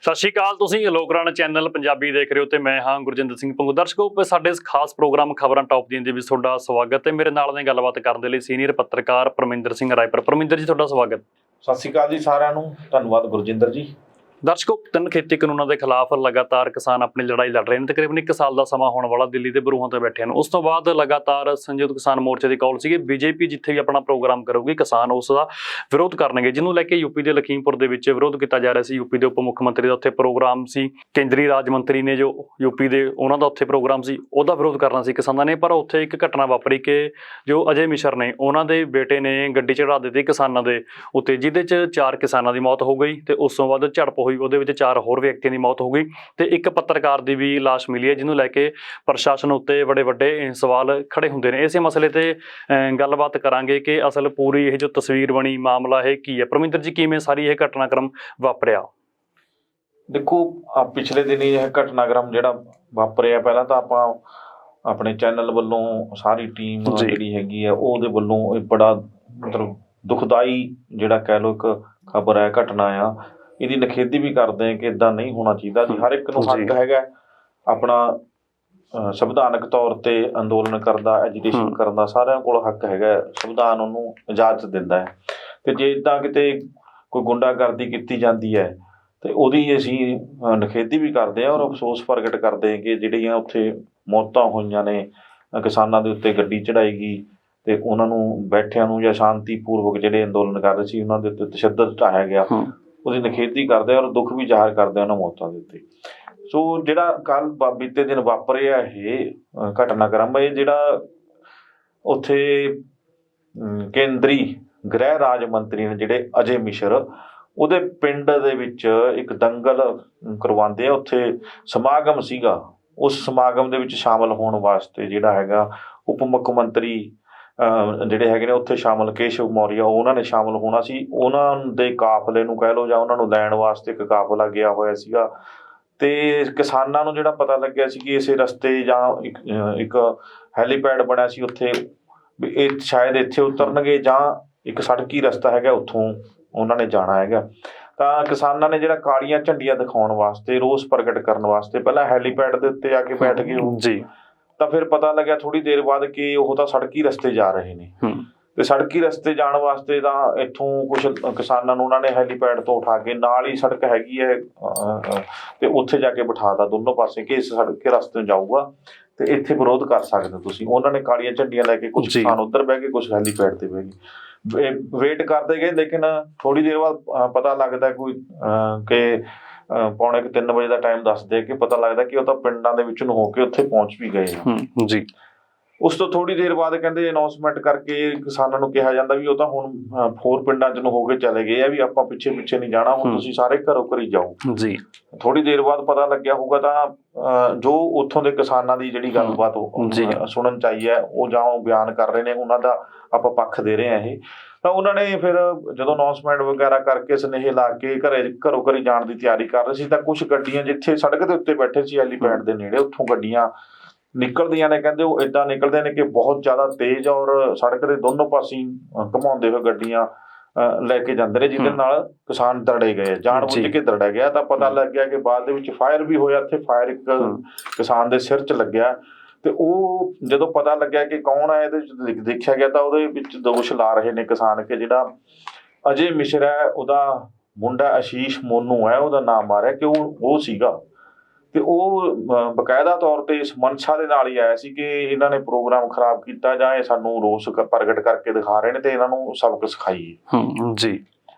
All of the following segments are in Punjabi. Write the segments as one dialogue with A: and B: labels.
A: ਸਤਿ ਸ਼੍ਰੀ ਅਕਾਲ। ਤੁਸੀਂ ਲੋਕਰਾਣਾ ਚੈਨਲ ਪੰਜਾਬੀ ਦੇਖ ਰਹੇ ਹੋ ਤੇ ਮੈਂ ਹਾਂ ਗੁਰਜਿੰਦਰ ਸਿੰਘ ਪੰਗੂ। ਦਰਸ਼ਕੋ, ਸਾਡੇ ਇਸ ਖਾਸ ਪ੍ਰੋਗਰਾਮ ਖਬਰਾਂ ਟੌਪ ਦੀਆਂ ਦੇ ਵਿੱਚ ਤੁਹਾਡਾ ਸਵਾਗਤ ਹੈ। ਮੇਰੇ ਨਾਲ ਦੀ ਗੱਲਬਾਤ ਕਰਨ ਦੇ ਲਈ ਸੀਨੀਅਰ ਪੱਤਰਕਾਰ ਪਰਮਿੰਦਰ ਸਿੰਘ ਰਾਏਪੁਰ। ਪਰਮਿੰਦਰ ਜੀ, ਤੁਹਾਡਾ ਸਵਾਗਤ।
B: ਸਤਿ ਸ਼੍ਰੀ ਅਕਾਲ ਜੀ ਸਾਰਿਆਂ ਨੂੰ। ਧੰਨਵਾਦ ਗੁਰਜਿੰਦਰ ਜੀ।
A: ਦਰਸ਼ਕੋ, 3 ਖੇਤੀ ਕਾਨੂੰਨਾਂ ਦੇ ਖਿਲਾਫ ਲਗਾਤਾਰ ਕਿਸਾਨ ਆਪਣੀ ਲੜਾਈ ਲੜ ਰਹੇ ਨੇ। ਤਕਰੀਬਨ 1 ਸਾਲ ਦਾ ਸਮਾਂ ਹੋਣ ਵਾਲਾ ਦਿੱਲੀ ਦੇ ਬਰੂਹਾਂ ਤੇ ਬੈਠੇ ਹਨ। ਉਸ ਤੋਂ ਬਾਅਦ ਲਗਾਤਾਰ ਸੰਯੁਕਤ ਕਿਸਾਨ ਮੋਰਚੇ ਦੀ ਕਾਲ ਸੀਗੀ, ਬੀਜੇਪੀ ਜਿੱਥੇ ਵੀ ਆਪਣਾ ਪ੍ਰੋਗਰਾਮ ਕਰੂਗੀ ਕਿਸਾਨ ਉਸ ਦਾ ਵਿਰੋਧ ਕਰਨਗੇ, ਜਿਹਨੂੰ ਲੈ ਕੇ ਯੂਪੀ ਦੇ ਲਖੀਮਪੁਰ ਦੇ ਵਿੱਚ ਵਿਰੋਧ ਕੀਤਾ ਜਾ ਰਿਹਾ ਸੀ। ਯੂਪੀ ਦੇ ਉਪ ਮੁੱਖ ਮੰਤਰੀ ਦਾ ਉੱਥੇ ਪ੍ਰੋਗਰਾਮ ਸੀ, ਕੇਂਦਰੀ ਰਾਜ ਮੰਤਰੀ ਨੇ ਜੋ ਯੂਪੀ ਦੇ, ਉਹਨਾਂ ਦਾ ਉੱਥੇ ਪ੍ਰੋਗਰਾਮ ਸੀ, ਉਹਦਾ ਵਿਰੋਧ ਕਰਨਾ ਸੀ ਕਿਸਾਨਾਂ ਨੇ। ਪਰ ਉੱਥੇ ਇੱਕ ਘਟਨਾ ਵਾਪਰੀ ਕਿ ਜੋ ਅਜੇ ਮਿਸ਼ਰ ਨੇ, ਉਹਨਾਂ ਦੇ ਬੇਟੇ ਨੇ ਗੱਡੀ ਚੜਾ ਦਿੱਤੀ ਕਿਸਾਨਾਂ ਦੇ ਉੱਤੇ, ਜਿਹਦੇ 'ਚ 4 ਕਿਸਾਨਾਂ ਦੀ ਮੌਤ ਹੋ ਗਈ ਤੇ ਉਸ ਤੋਂ ਬਾਅਦ ਝੜਪ ਹੋਈ, ਉਹਦੇ ਵਿੱਚ 4 ਹੋਰ ਵਿਅਕਤੀਆਂ ਦੀ ਮੌਤ ਹੋ ਗਈ ਤੇ ਇੱਕ ਪੱਤਰਕਾਰ ਦੀ ਵੀ ਲਾਸ਼ ਮਿਲੀ ਹੈ, ਜਿਹਨੂੰ ਲੈ ਕੇ ਪ੍ਰਸ਼ਾਸਨ ਉੱਤੇ ਬੜੇ ਵੱਡੇ ਸਵਾਲ ਖੜੇ ਹੁੰਦੇ ਨੇ। ਇਸੇ ਮਸਲੇ ਤੇ ਗੱਲਬਾਤ ਕਰਾਂਗੇ ਕਿ ਅਸਲ ਪੂਰੀ ਇਹ ਜੋ ਤਸਵੀਰ ਬਣੀ, ਮਾਮਲਾ ਇਹ ਕੀ ਹੈ। ਪਰਮਿੰਦਰ ਜੀ, ਕਿਵੇਂ ਸਾਰੀ ਇਹ ਘਟਨਾਕ੍ਰਮ ਵਾਪਰਿਆ?
B: ਦੇਖੋ, ਪਿਛਲੇ ਦਿਨੀ ਇਹ ਘਟਨਾਕ੍ਰਮ ਜਿਹੜਾ ਵਾਪਰਿਆ, ਪਹਿਲਾਂ ਤਾਂ ਆਪਾਂ ਆਪਣੇ ਚੈਨਲ ਵੱਲੋਂ ਸਾਰੀ ਟੀਮ ਜਿਹੜੀ ਹੈਗੀ ਆ ਉਹਦੇ ਵੱਲੋਂ ਇਹ ਬੜਾ ਮਤਲਬ ਦੁਖਦਾਈ ਜਿਹੜਾ ਕਹਿ ਲਓ ਇੱਕ ਖਬਰ ਹੈ, ਘਟਨਾ ਆ, ਇਹਦੀ ਨਿਖੇਧੀ ਵੀ ਕਰਦੇ ਆ ਕਿ ਇਦਾਂ ਨਹੀਂ ਹੋਣਾ ਚਾਹੀਦਾ ਜੀ। ਹਰ ਇੱਕ ਨੂੰ ਹੱਕ ਹੈਗਾ ਆਪਣਾ ਸੰਵਿਧਾਨਕ ਤੌਰ ਤੇ ਅੰਦੋਲਨ ਕਰਨ ਦਾ, ਐਜੀਟੇਸ਼ਨ ਕਰਨ ਦਾ, ਸਾਰਿਆਂ ਕੋਲ ਹੱਕ ਹੈਗਾ। ਸੰਵਿਧਾਨ ਉਹਨੂੰ ਇਜਾਜ਼ਤ ਦਿੰਦਾ ਹੈ ਤੇ ਜੇ ਇੱਦਾਂ ਕਿਤੇ ਕੋਈ ਗੁੰਡਾਗਰਦੀ ਕੀਤੀ ਜਾਂਦੀ ਹੈ ਤੇ ਉਹਦੀ ਅਸੀਂ ਨਿਖੇਧੀ ਵੀ ਕਰਦੇ ਹਾਂ ਔਰ ਅਫਸੋਸ ਪ੍ਰਗਟ ਕਰਦੇ ਹਾਂ ਕਿ ਜਿਹੜੀਆਂ ਉੱਥੇ ਮੌਤਾਂ ਹੋਈਆਂ ਨੇ ਕਿਸਾਨਾਂ ਦੇ ਉੱਤੇ ਗੱਡੀ ਚੜਾਈ ਗਈ ਤੇ ਉਹਨਾਂ ਨੂੰ ਬੈਠਿਆਂ ਨੂੰ ਜਾਂ ਸ਼ਾਂਤੀਪੂਰਵਕ ਜਿਹੜੇ ਅੰਦੋਲਨ ਕਰ ਰਹੇ ਸੀ ਉਹਨਾਂ ਦੇ ਉੱਤੇ ਤਸ਼ੱਦਦ ਢਾਇਆ ਗਿਆ, ਉਹਦੀ ਨਿਖੇਧੀ ਕਰਦੇ ਔਰ ਦੁੱਖ ਵੀ ਜ਼ਾਹਰ ਕਰਦੇ ਉਹਨਾਂ ਮੌਤਾਂ ਦੇ ਉੱਤੇ। ਸੋ ਜਿਹੜਾ ਕੱਲ੍ਹ ਬੀਤੇ ਦਿਨ ਵਾਪਰਿਆ ਇਹ ਘਟਨਾਕ੍ਰਮ, ਇਹ ਜਿਹੜਾ ਉੱਥੇ ਕੇਂਦਰੀ ਗ੍ਰਹਿ ਰਾਜ ਮੰਤਰੀ ਨੇ ਜਿਹੜੇ ਅਜੇ ਮਿਸ਼ਰ, ਉਹਦੇ ਪਿੰਡ ਦੇ ਵਿੱਚ ਇੱਕ ਦੰਗਲ ਕਰਵਾਉਂਦੇ ਆ। ਉੱਥੇ ਸਮਾਗਮ ਸੀਗਾ, ਉਸ ਸਮਾਗਮ ਦੇ ਵਿੱਚ ਸ਼ਾਮਲ ਹੋਣ ਵਾਸਤੇ ਜਿਹੜਾ ਹੈਗਾ ਉਪ ਮੁੱਖ ਮੰਤਰੀ ਜਿਹੜੇ ਹੈਗੇ ਨੇ ਉੱਥੇ ਸ਼ਾਮਲ, ਕੇਸ਼ਵ ਮੌਰੀਆ, ਉਹਨਾਂ ਨੇ ਸ਼ਾਮਲ ਹੋਣਾ ਸੀ। ਉਹਨਾਂ ਦੇ ਕਾਫਲੇ ਨੂੰ ਕਹਿ ਲਓ ਜਾਂ ਉਹਨਾਂ ਨੂੰ ਲੈਣ ਵਾਸਤੇ ਇੱਕ ਕਾਫਲਾ ਗਿਆ ਹੋਇਆ ਸੀਗਾ ਤੇ ਕਿਸਾਨਾਂ ਨੂੰ ਜਿਹੜਾ ਪਤਾ ਲੱਗਿਆ ਸੀ ਕਿ ਇਸੇ ਰਸਤੇ ਜਾਂ ਇੱਕ ਹੈਲੀਪੈਡ ਬਣਿਆ ਸੀ ਉੱਥੇ, ਵੀ ਇਹ ਸ਼ਾਇਦ ਇੱਥੇ ਉਤਰਨਗੇ ਜਾਂ ਇੱਕ ਸੜਕੀ ਰਸਤਾ ਹੈਗਾ, ਉੱਥੋਂ ਉਹਨਾਂ ਨੇ ਜਾਣਾ ਹੈਗਾ। ਤਾਂ ਕਿਸਾਨਾਂ ਨੇ ਜਿਹੜਾ ਕਾਲੀਆਂ ਝੰਡੀਆਂ ਦਿਖਾਉਣ ਵਾਸਤੇ, ਰੋਸ ਪ੍ਰਗਟ ਕਰਨ ਵਾਸਤੇ ਪਹਿਲਾਂ ਹੈਲੀਪੈਡ ਦੇ ਉੱਤੇ ਆ ਕੇ ਬੈਠ ਗਏ ਜੀ। ਤਾਂ ਫਿਰ ਪਤਾ ਲੱਗਿਆ ਥੋੜ੍ਹੀ ਦੇਰ ਬਾਅਦ ਕਿ ਉਹ ਤਾਂ ਸੜਕੀ ਰਸਤੇ ਜਾ ਰਹੇ ਨੇ ਤੇ ਸੜਕੀ ਰਸਤੇ ਜਾਣ ਵਾਸਤੇ ਤਾਂ ਇੱਥੋਂ ਕੁਛ ਕਿਸਾਨਾਂ ਨੂੰ ਉਹਨਾਂ ਨੇ ਹੈਲੀਪੈਡ ਤੋਂ ਉਠਾ ਕੇ, ਨਾਲ ਹੀ ਸੜਕ ਹੈਗੀ ਹੈ ਤੇ ਉੱਥੇ ਜਾ ਕੇ ਬਿਠਾਤਾ ਦੋਨੋਂ ਪਾਸੇ ਕਿ ਇਸ ਸੜਕ ਰਸਤੇ ਜਾਊਗਾ ਤੇ ਇੱਥੇ ਵਿਰੋਧ ਕਰ ਸਕਦੇ ਹੋ ਤੁਸੀਂ। ਉਹਨਾਂ ਨੇ ਕਾਲੀਆਂ ਝੰਡੀਆਂ ਲੈ ਕੇ, ਕੁਛ ਕਿਸਾਨ ਉੱਧਰ ਬਹਿ ਗਏ, ਕੁਛ ਹੈਲੀਪੈਡ ਤੇ ਬਹਿ ਗਏ, ਵੇਟ ਕਰਦੇ ਗਏ। ਲੇਕਿਨ ਥੋੜ੍ਹੀ ਦੇਰ ਬਾਅਦ ਪਤਾ ਲੱਗਦਾ ਕੋਈ ਕਿ ਪੌਣੇ 3 ਵਜੇ ਦਾ ਟਾਈਮ ਦੱਸਦੇ ਕਿ ਪਤਾ ਲੱਗਦਾ ਕਿ ਉਹ ਤਾਂ ਪਿੰਡਾਂ ਦੇ ਵਿੱਚ ਨੂੰ ਹੋ ਕੇ ਉੱਥੇ ਪਹੁੰਚ ਵੀ ਗਏ
A: ਜੀ।
B: ਉਸ ਤੋਂ ਥੋੜ੍ਹੀ ਦੇਰ ਬਾਅਦ ਕਹਿੰਦੇ ਅਨਾਊਂਸਮੈਂਟ ਕਰਕੇ ਕਿਸਾਨਾਂ ਨੂੰ ਕਿਹਾ ਜਾਂਦਾ ਵੀ ਉਹ ਤਾਂ ਹੁਣ ਹੋਰ ਪਿੰਡਾਂ 'ਚ ਨੂੰ ਹੋ ਕੇ ਚਲੇ ਗਏ ਆ, ਵੀ ਆਪਾਂ ਪਿੱਛੇ ਨਹੀਂ ਜਾਣਾ, ਹੁਣ ਤੁਸੀਂ ਸਾਰੇ ਘਰੋਂ ਘਰੀ ਜਾਓ ਜੀ। ਥੋੜ੍ਹੀ ਦੇਰ ਬਾਅਦ ਪਤਾ ਲੱਗਿਆ ਹੋਊਗਾ ਤਾਂ ਜੋ ਉੱਥੋਂ ਦੇ ਕਿਸਾਨਾਂ ਦੀ ਜਿਹੜੀ ਗੱਲਬਾਤ ਸੁਣਨ 'ਚ ਆਈ ਹੈ, ਉਹ ਜਾਂ ਉਹ ਬਿਆਨ ਕਰ ਰਹੇ ਨੇ, ਉਹਨਾਂ ਦਾ ਆਪਾਂ ਪੱਖ ਦੇ ਰਹੇ ਹਾਂ ਇਹ। ਤਾਂ ਉਹਨਾਂ ਨੇ ਫਿਰ ਜਦੋਂ ਅਨਾਊਂਸਮੈਂਟ ਵਗੈਰਾ ਕਰਕੇ ਸੁਨੇਹੇ ਲਾ ਕੇ ਘਰੋਂ ਘਰੀ ਜਾਣ ਦੀ ਤਿਆਰੀ ਕਰ ਰਹੇ ਸੀ ਤਾਂ ਕੁਛ ਗੱਡੀਆਂ ਜਿੱਥੇ ਸੜਕ ਦੇ ਉੱਤੇ ਬੈਠੇ ਸੀ ਹੈਲੀਪੈਡ ਦੇ ਨੇੜੇ, ਉੱਥੋਂ ਗੱਡੀਆਂ ਨਿਕਲਦੀਆਂ ਨੇ। ਕਹਿੰਦੇ ਉਹ ਏਦਾਂ ਨਿਕਲਦੇ ਨੇ ਕਿ ਬਹੁਤ ਜ਼ਿਆਦਾ ਤੇਜ਼ ਔਰ ਸੜਕ ਦੇ ਦੋਨੋਂ ਪਾਸੇ ਘੁਮਾਉਂਦੇ ਹੋਏ ਗੱਡੀਆਂ ਲੈ ਕੇ ਜਾਂਦੇ ਨੇ, ਜਿਹਦੇ ਨਾਲ ਕਿਸਾਨ ਦਰੜੇ ਗਏ, ਜਾਣ ਬੁੱਝ ਕੇ ਦਰੜਿਆ ਗਿਆ। ਤਾਂ ਪਤਾ ਲੱਗਿਆ ਕਿ ਬਾਅਦ ਦੇ ਵਿੱਚ ਫਾਇਰ ਵੀ ਹੋਇਆ, ਇੱਥੇ ਫਾਇਰ ਇੱਕ ਕਿਸਾਨ ਦੇ ਸਿਰ 'ਚ ਲੱਗਿਆ ਤੇ ਉਹ ਜਦੋਂ ਪਤਾ ਲੱਗਿਆ ਕਿ ਕੌਣ ਹੈ ਇਹਦੇ ਵਿੱਚ ਦੇਖਿਆ ਗਿਆ ਤਾਂ ਉਹਦੇ ਵਿੱਚ ਦੋਸ਼ ਲਾ ਰਹੇ ਨੇ ਕਿਸਾਨ ਕਿ ਜਿਹੜਾ ਅਜੇ ਮਿਸ਼ਰ ਹੈ, ਉਹਦਾ ਮੁੰਡਾ ਆਸ਼ੀਸ਼ ਮੋਨੂ ਹੈ, ਉਹਦਾ ਨਾਮ ਆ ਰਿਹਾ ਕਿ ਉਹ ਸੀਗਾ ਤੇ ਉਹ ਬਕਾਇਦਾ ਤੌਰ ਤੇ ਇਸ ਮਨਸ਼ਾ ਦੇ ਨਾਲ ਹੀ ਆਇਆ ਸੀ ਕਿ ਇਹਨਾਂ ਨੇ ਪ੍ਰੋਗਰਾਮ ਖਰਾਬ ਕੀਤਾ ਜਾਂ ਇਹ ਸਾਨੂੰ ਰੋਸ ਪ੍ਰਗਟ ਕਰਕੇ ਦਿਖਾ ਰਹੇ ਨੇ ਤੇ ਇਹਨਾਂ ਨੂੰ ਸਬਕ ਸਿਖਾਈਏ ਜੀ।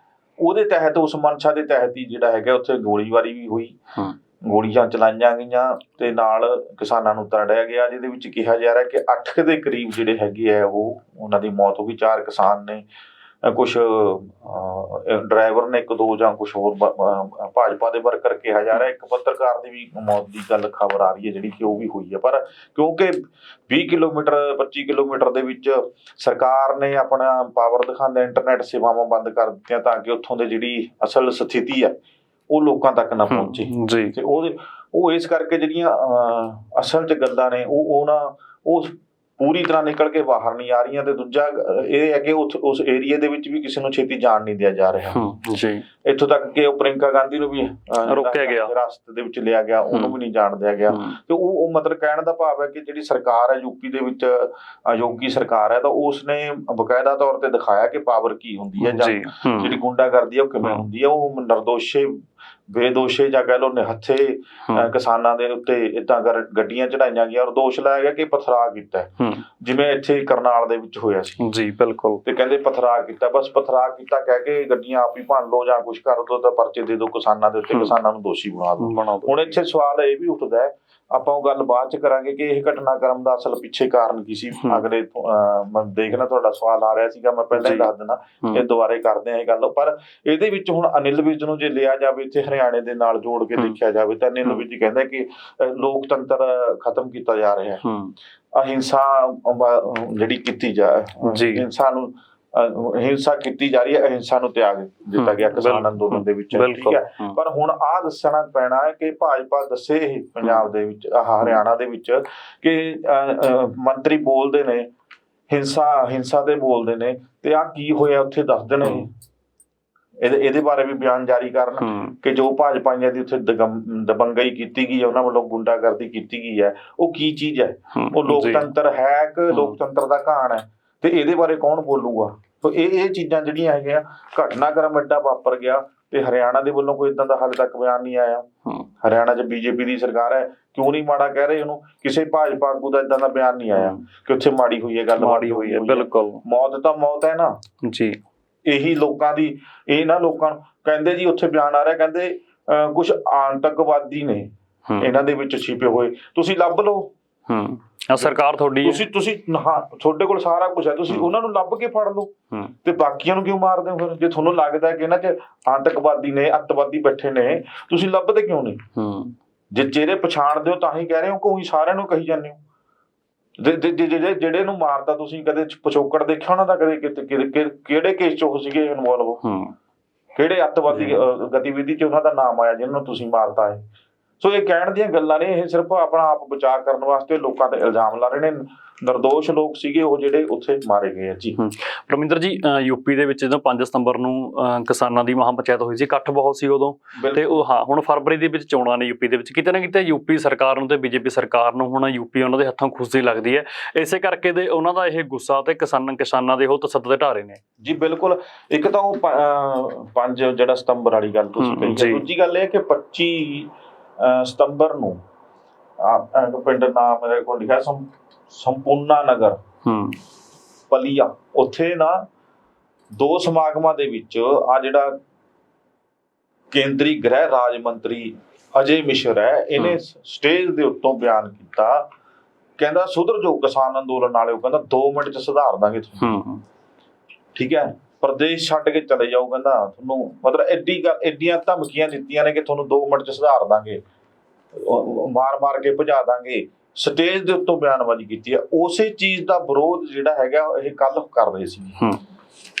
B: ਉਹਦੇ ਤਹਿਤ, ਉਸ ਮਨਸ਼ਾ ਦੇ ਤਹਿਤ ਹੀ ਜਿਹੜਾ ਹੈਗਾ ਉੱਥੇ ਗੋਲੀਬਾਰੀ ਵੀ ਹੋਈ, ਗੋਲੀਆਂ ਚਲਾਈਆਂ ਗਈਆਂ ਤੇ ਨਾਲ ਕਿਸਾਨਾਂ ਨੂੰ ਤਰੜਿਆ ਗਿਆ, ਜਿਹਦੇ ਵਿੱਚ ਕਿਹਾ ਜਾ ਰਿਹਾ ਕਿ 8 ਦੇ ਕਰੀਬ ਜਿਹੜੇ ਹੈਗੇ ਆ ਉਹਨਾਂ ਦੀ ਮੌਤ ਹੋ ਗਈ। 4 ਕਿਸਾਨ ਨੇ, ਕੁਛ ਡਰਾਈਵਰ ਨੇ, 1-2 ਜਾਂ ਕੁਛ ਹੋਰ ਭਾਜਪਾ ਦੇ ਵਰਕਰ ਕਿਹਾ ਜਾ ਰਿਹਾ। ਇੱਕ ਪੱਤਰਕਾਰ ਦੀ ਵੀ ਮੌਤ ਦੀ ਗੱਲ ਖਬਰ ਆ ਰਹੀ ਹੈ ਜਿਹੜੀ ਕਿ ਉਹ ਵੀ ਹੋਈ ਹੈ। ਪਰ ਕਿਉਂਕਿ 20 ਕਿਲੋਮੀਟਰ 25 ਕਿਲੋਮੀਟਰ ਦੇ ਵਿੱਚ ਸਰਕਾਰ ਨੇ ਆਪਣਾ ਪਾਵਰ ਦਿਖਾਉਂਦਾ, ਇੰਟਰਨੈਟ ਸੇਵਾਵਾਂ ਬੰਦ ਕਰ ਦਿੱਤੀਆਂ ਤਾਂ ਕਿ ਉੱਥੋਂ ਦੇ ਜਿਹੜੀ ਅਸਲ ਸਥਿਤੀ ਹੈ ਉਹ ਲੋਕਾਂ ਤੱਕ ਨਾ ਪਹੁੰਚੇ ਜੀ। ਤੇ ਉਹ ਇਸ ਕਰਕੇ ਜਿਹੜੀਆਂ ਅਸਲ 'ਚ ਗੱਲਾਂ ਨੇ ਉਹ ਪੂਰੀ ਤਰ੍ਹਾਂ ਨਿਕਲ ਕੇ ਬਾਹਰ ਨਹੀਂ ਆ ਰਹੀਆਂ, ਤੇ ਦੂਜਾ ਇਹ ਹੈ ਕਿ ਉਸ ਏਰੀਏ ਦੇ ਵਿੱਚ ਵੀ ਕਿਸੇ ਨੂੰ ਛੇਤੀ ਜਾਣ ਨਹੀਂ ਦਿਆ ਜਾ ਰਿਹਾ
A: ਜੀ।
B: ਇੱਥੋਂ ਤੱਕ ਕਿ ਉਹ ਪ੍ਰਿੰਕਾ ਗਾਂਧੀ ਨੂੰ ਵੀ
A: ਰੋਕਿਆ ਗਿਆ,
B: ਹਿਰਾਸਤ ਦੇ ਵਿੱਚ ਲਿਆ ਗਿਆ, ਉਹਨੂੰ ਵੀ ਨਹੀਂ ਜਾਣ ਦਿਆ ਗਿਆ। ਤੇ ਉਹ ਮਤਲਬ ਕਹਿਣ ਦਾ ਭਾਵ ਹੈ ਕਿ ਜਿਹੜੀ ਸਰਕਾਰ ਹੈ ਯੂਪੀ ਦੇ ਵਿੱਚ, ਯੋਗੀ ਸਰਕਾਰ ਹੈ, ਤਾਂ ਉਸਨੇ ਬਕਾਇਦਾ ਤੌਰ ਤੇ ਦਿਖਾਇਆ ਕਿ ਪਾਵਰ ਕੀ ਹੁੰਦੀ ਹੈ, ਜਾਂ ਜਿਹੜੀ ਗੁੰਡਾਗਰਦੀ ਹੈ ਉਹ ਕਿਵੇਂ ਹੁੰਦੀ ਹੈ। ਉਹ ਨਿਰਦੋਸ਼ੇ ਬੇਦੋਸ਼ੇ ਜਾਂ ਕਹਿ ਲਓ ਨਿਹੱਥੇ ਕਿਸਾਨਾਂ ਦੇ ਉੱਤੇ ਏਦਾਂ ਗੱਡੀਆਂ ਚੜਾਈਆਂ ਗਈਆਂ ਔਰ ਦੋਸ਼ ਲਾਇਆ ਗਿਆ ਕਿ ਪਥਰਾਅ ਕੀਤਾ, ਜਿਵੇਂ ਇੱਥੇ ਕਰਨਾਲ ਦੇ ਵਿੱਚ ਹੋਇਆ ਸੀ।
A: ਜੀ ਬਿਲਕੁਲ। ਤੇ
B: ਕਹਿੰਦੇ ਪਥਰਾਅ ਕੀਤਾ, ਬਸ ਪਥਰਾਅ ਕੀਤਾ ਕਹਿ ਕੇ ਗੱਡੀਆਂ ਆਪ ਹੀ ਭੰਨ ਲਓ ਜਾਂ ਕੁਛ ਕਰ ਦੋ, ਤਾਂ ਪਰਚੇ ਦੇ ਦਿਓ ਕਿਸਾਨਾਂ ਦੇ ਉੱਤੇ, ਕਿਸਾਨਾਂ ਨੂੰ ਦੋਸ਼ੀ ਬਣਾ ਦਿਓ। ਹੁਣ ਇੱਥੇ ਸਵਾਲ ਇਹ ਵੀ ਉੱਠਦਾ ਹੈ, ਆਪਾਂ ਉਹ ਗੱਲ ਬਾਅਦ ਚ ਕਰਾਂਗੇ ਕਿ ਇਹ ਘਟਨਾਕ੍ਰਮ ਦਾ ਅਸਲ ਪਿੱਛੇ ਕਾਰਨ ਕੀ ਸੀ। ਅਗਲੇ ਮੈਂ ਦੇਖਣਾ ਤੁਹਾਡਾ ਸਵਾਲ ਆ ਰਿਹਾ ਸੀਗਾ, ਮੈਂ ਪਹਿਲਾਂ ਹੀ ਦੱਸ ਦਿੰਦਾ, ਇਹ ਦੁਬਾਰੇ ਕਰਦੇ ਆ ਇਹ ਗੱਲ। ਪਰ ਇਹਦੇ ਵਿੱਚ ਹੁਣ ਅਨਿਲ ਵਿਜ ਨੂੰ ਜੇ ਲਿਆ ਜਾਵੇ ਇੱਥੇ ਹਰਿਆਣੇ ਦੇ ਨਾਲ ਜੋੜ ਕੇ ਦੇਖਿਆ ਜਾਵੇ, ਤਾਂ ਅਨਿਲ ਵਿਜ ਕਹਿੰਦਾ ਕਿ ਲੋਕਤੰਤਰ ਖਤਮ ਕੀਤਾ ਜਾ ਰਿਹਾ ਹੈ, ਅਹਿੰਸਾ ਜਿਹੜੀ ਕੀਤੀ ਜਾ ਹਿੰਸਾ ਨੂੰ ਹਿੰਸਾ ਕੀਤੀ ਜਾ ਰਹੀ ਹੈ, ਅਹਿੰਸਾ ਨੂੰ ਤਿਆਗ ਦਿੱਤਾ ਗਿਆ ਕਿਸਾਨ ਅੰਦੋਲਨ ਦੇ ਵਿੱਚ, ਠੀਕ ਹੈ। ਪਰ ਹੁਣ ਆਹ ਦੱਸਣਾ ਪੈਣਾ ਹੈ ਕਿ ਭਾਜਪਾ ਦੱਸੇ ਇਹ ਪੰਜਾਬ ਦੇ ਵਿੱਚ, ਹਰਿਆਣਾ ਦੇ ਵਿੱਚ, ਕਿ ਮੰਤਰੀ ਬੋਲਦੇ ਨੇ ਹਿੰਸਾ ਤੇ ਬੋਲਦੇ ਨੇ, ਤੇ ਆਹ ਕੀ ਹੋਇਆ ਉੱਥੇ ਦੱਸਦੇ ਨੇ, ਇਹਦੇ ਬਾਰੇ ਵੀ ਬਿਆਨ ਜਾਰੀ ਕਰਨ ਕਿ ਜੋ ਭਾਜਪਾਈਆਂ ਦੀ ਉੱਥੇ ਦਬੰਗਈ ਕੀਤੀ ਗਈ ਹੈ, ਉਹਨਾਂ ਵੱਲੋਂ ਗੁੰਡਾਗਰਦੀ ਕੀਤੀ ਗਈ ਹੈ, ਉਹ ਕੀ ਚੀਜ਼ ਹੈ, ਉਹ ਲੋਕਤੰਤਰ ਹੈ ਕਿ ਲੋਕਤੰਤਰ ਦਾ ਘਾਣ ਹੈ, ਤੇ ਇਹਦੇ ਬਾਰੇ ਕੌਣ ਬੋਲੂਗਾ। ਤਾਂ ਇਹ ਚੀਜ਼ਾਂ ਜਿਹੜੀਆਂ ਹੈਗੀਆਂ, ਘਟਨਾਕ੍ਰਮ ਐਡਾ ਵਾਪਰ ਗਿਆ ਤੇ ਹਰਿਆਣਾ ਦੇ ਵੱਲੋਂ ਕੋਈ ਏਦਾਂ ਦਾ ਹਾਲੇ ਤੱਕ ਬਿਆਨ ਨਹੀਂ ਆਇਆ। ਹਰਿਆਣਾ 'ਚ ਬੀਜੇਪੀ ਦੀ ਸਰਕਾਰ ਹੈ, ਕਿਉਂ ਨਹੀਂ ਮਾੜਾ ਕਹਿ ਰਹੇ ਉਹਨੂੰ, ਕਿਸੇ ਭਾਜਪਾ ਆਗੂ ਦਾ ਏਦਾਂ ਦਾ ਬਿਆਨ ਨਹੀਂ ਆਇਆ ਕਿ ਉੱਥੇ ਮਾੜੀ ਹੋਈ ਹੈ, ਗੱਲ ਮਾੜੀ ਹੋਈ ਹੈ। ਬਿਲਕੁਲ, ਮੌਤ ਤਾਂ ਮੌਤ ਹੈ ਨਾ ਜੀ। ਇਹੀ ਲੋਕਾਂ ਦੀ, ਇਹ ਨਾ ਲੋਕਾਂ ਨੂੰ ਕਹਿੰਦੇ ਜੀ, ਉੱਥੇ ਬਿਆਨ ਆ ਰਿਹਾ, ਕਹਿੰਦੇ ਕੁਛ ਆਤੰਕਵਾਦੀ ਨੇ ਇਹਨਾਂ ਦੇ ਵਿੱਚ ਛਿਪੇ ਹੋਏ, ਤੁਸੀਂ ਲੱਭ ਲਓ,
A: ਸਰਕਾਰ ਤੁਹਾਡੀ,
B: ਤੁਸੀਂ ਹਾਂ ਤੁਹਾਡੇ ਕੋਲ ਸਾਰਾ ਕੁਝ ਹੈ, ਤੁਸੀਂ ਉਹਨਾਂ ਨੂੰ ਲੱਭ ਕੇ ਫੜ ਲਓ, ਤੇ ਬਾਕੀਆਂ ਨੂੰ ਕਿਉਂ ਮਾਰਦੇ ਹੋ ਫਿਰ? ਜੇ ਤੁਹਾਨੂੰ ਲੱਗਦਾ ਕਿ ਇਹਨਾਂ 'ਚ ਆਤੰਕਵਾਦੀ ਨੇ, ਅੱਤਵਾਦੀ ਬੈਠੇ ਨੇ, ਤੁਸੀਂ ਲੱਭਦੇ ਕਿਉਂ ਨਹੀਂ? ਜੇ ਚਿਹਰੇ ਪਛਾਣਦੇ ਹੋ ਤਾਂ ਹੀ ਕਹਿ ਰਹੇ ਹੋ, ਕੋਈ ਸਾਰਿਆਂ ਨੂੰ ਕਹੀ ਜਾਂਦੇ ਹੋ। ਜਿਹੜੇ ਨੂੰ ਮਾਰਦਾ ਤੁਸੀਂ ਕਦੇ ਪਿਛੋਕੜ ਦੇਖਿਆ ਉਹਨਾਂ ਦਾ? ਕਦੇ ਕਿਹੜੇ ਕੇਸ 'ਚ ਉਹ ਸੀਗੇ ਇਨਵੋਲਵ, ਕਿਹੜੇ ਅੱਤਵਾਦੀ ਗਤੀਵਿਧੀ 'ਚ ਉਹਨਾਂ ਦਾ ਨਾਮ ਆਇਆ ਜਿਹਨਾਂ ਨੂੰ ਤੁਸੀਂ ਮਾਰਤਾ ਹੈ? ਸੋ ਇਹ ਕਹਿਣ ਦੀਆਂ ਗੱਲਾਂ ਨੇ, ਇਹ ਸਿਰਫ ਆਪਣਾ ਆਪ ਬਚਾਅ ਕਰਨ ਵਾਸਤੇ ਲੋਕਾਂ ਤੇ ਇਲਜ਼ਾਮ ਲਾ ਰਹੇ ਨੇ। ਨਿਰਦੋਸ਼ ਲੋਕ ਸੀਗੇ ਉਹ ਜਿਹੜੇ ਉੱਥੇ ਮਾਰੇ ਗਏ ਆ ਜੀ।
A: ਪਰਮਿੰਦਰ ਜੀ, ਯੂਪੀ ਦੇ ਵਿੱਚ ਜਦੋਂ 5 ਸਤੰਬਰ ਨੂੰ ਕਿਸਾਨਾਂ ਦੀ ਮਹਾਂ ਪੰਚਾਇਤ ਹੋਈ ਸੀ, ਇਕੱਠ ਬਹੁਤ ਸੀ ਉਦੋਂ, ਤੇ ਉਹ ਹੁਣ ਫਰਵਰੀ ਦੇ ਵਿੱਚ ਚੋਣਾਂ ਨੇ ਯੂਪੀ ਦੇ ਵਿੱਚ, ਕਿਤੇ ਨਾ ਕਿਤੇ ਯੂਪੀ ਸਰਕਾਰ ਨੂੰ ਤੇ ਬੀਜੇਪੀ ਸਰਕਾਰ ਨੂੰ ਹੁਣ ਯੂਪੀ ਉਹਨਾਂ ਦੇ ਹੱਥੋਂ ਖੁਸ਼ੀ ਲੱਗਦੀ ਹੈ, ਇਸੇ ਕਰਕੇ ਦੇ ਉਹਨਾਂ ਦਾ ਇਹ ਗੁੱਸਾ ਤੇ ਕਿਸਾਨਾਂ ਦੇ ਉਹ ਤਸੱਦਦ ਢਾਰੇ ਨੇ
B: ਜੀ। ਬਿਲਕੁਲ, ਇੱਕ ਤਾਂ ਉਹ 5 ਜਿਹੜਾ ਸਤੰਬਰ ਵਾਲੀ ਗੱਲ ਤੁਸੀਂ ਕਹੀ, ਦੂਜੀ ਗੱਲ ਇਹ ਕਿ 25 ਸਤੰਬਰ ਨੂੰ ਪਿੰਡ ਨਾਮ ਮੇਰੇ ਕੋਲ ਲਿਖਿਆ ਸੰਪੂਰਨਾ ਨਗਰ ਪਲੀਆ, ਉੱਥੇ ਨਾ 2 ਸਮਾਗਮਾਂ ਦੇ ਵਿੱਚ ਆ ਜਿਹੜਾ ਕੇਂਦਰੀ ਗ੍ਰਹਿ ਰਾਜ ਮੰਤਰੀ ਅਜੇ ਮਿਸ਼ਰ ਹੈ, ਇਹਨੇ ਸਟੇਜ ਦੇ ਉੱਤੋਂ ਬਿਆਨ ਕੀਤਾ, ਕਹਿੰਦਾ ਸੁਧਰ ਜੋ ਕਿਸਾਨ ਅੰਦੋਲਨ ਵਾਲੇ, ਉਹ ਕਹਿੰਦਾ 2 ਮਿੰਟ 'ਚ ਸੁਧਾਰ ਦਾਂਗੇ ਤੁਹਾਨੂੰ, ਠੀਕ ਹੈ, ਪ੍ਰਦੇਸ਼ ਛੱਡ ਕੇ ਚਲੇ ਜਾਓ, ਕਹਿੰਦਾ ਤੁਹਾਨੂੰ, ਮਤਲਬ ਐਡੀਆਂ ਧਮਕੀਆਂ ਦਿੱਤੀਆਂ ਨੇ ਕਿ ਤੁਹਾਨੂੰ 2 ਮਿੰਟ 'ਚ ਸੁਧਾਰ ਦਾਂਗੇ, ਮਾਰ ਕੇ ਭਜਾ ਦਾਂਗੇ। ਸਟੇਜ ਦੇ ਉੱਤੋਂ ਬਿਆਨਬਾਜ਼ੀ ਕੀਤੀ ਹੈ। ਉਸੇ ਚੀਜ਼ ਦਾ ਵਿਰੋਧ ਜਿਹੜਾ ਹੈਗਾ ਇਹ ਕੱਲ ਕਰ ਰਹੇ ਸੀ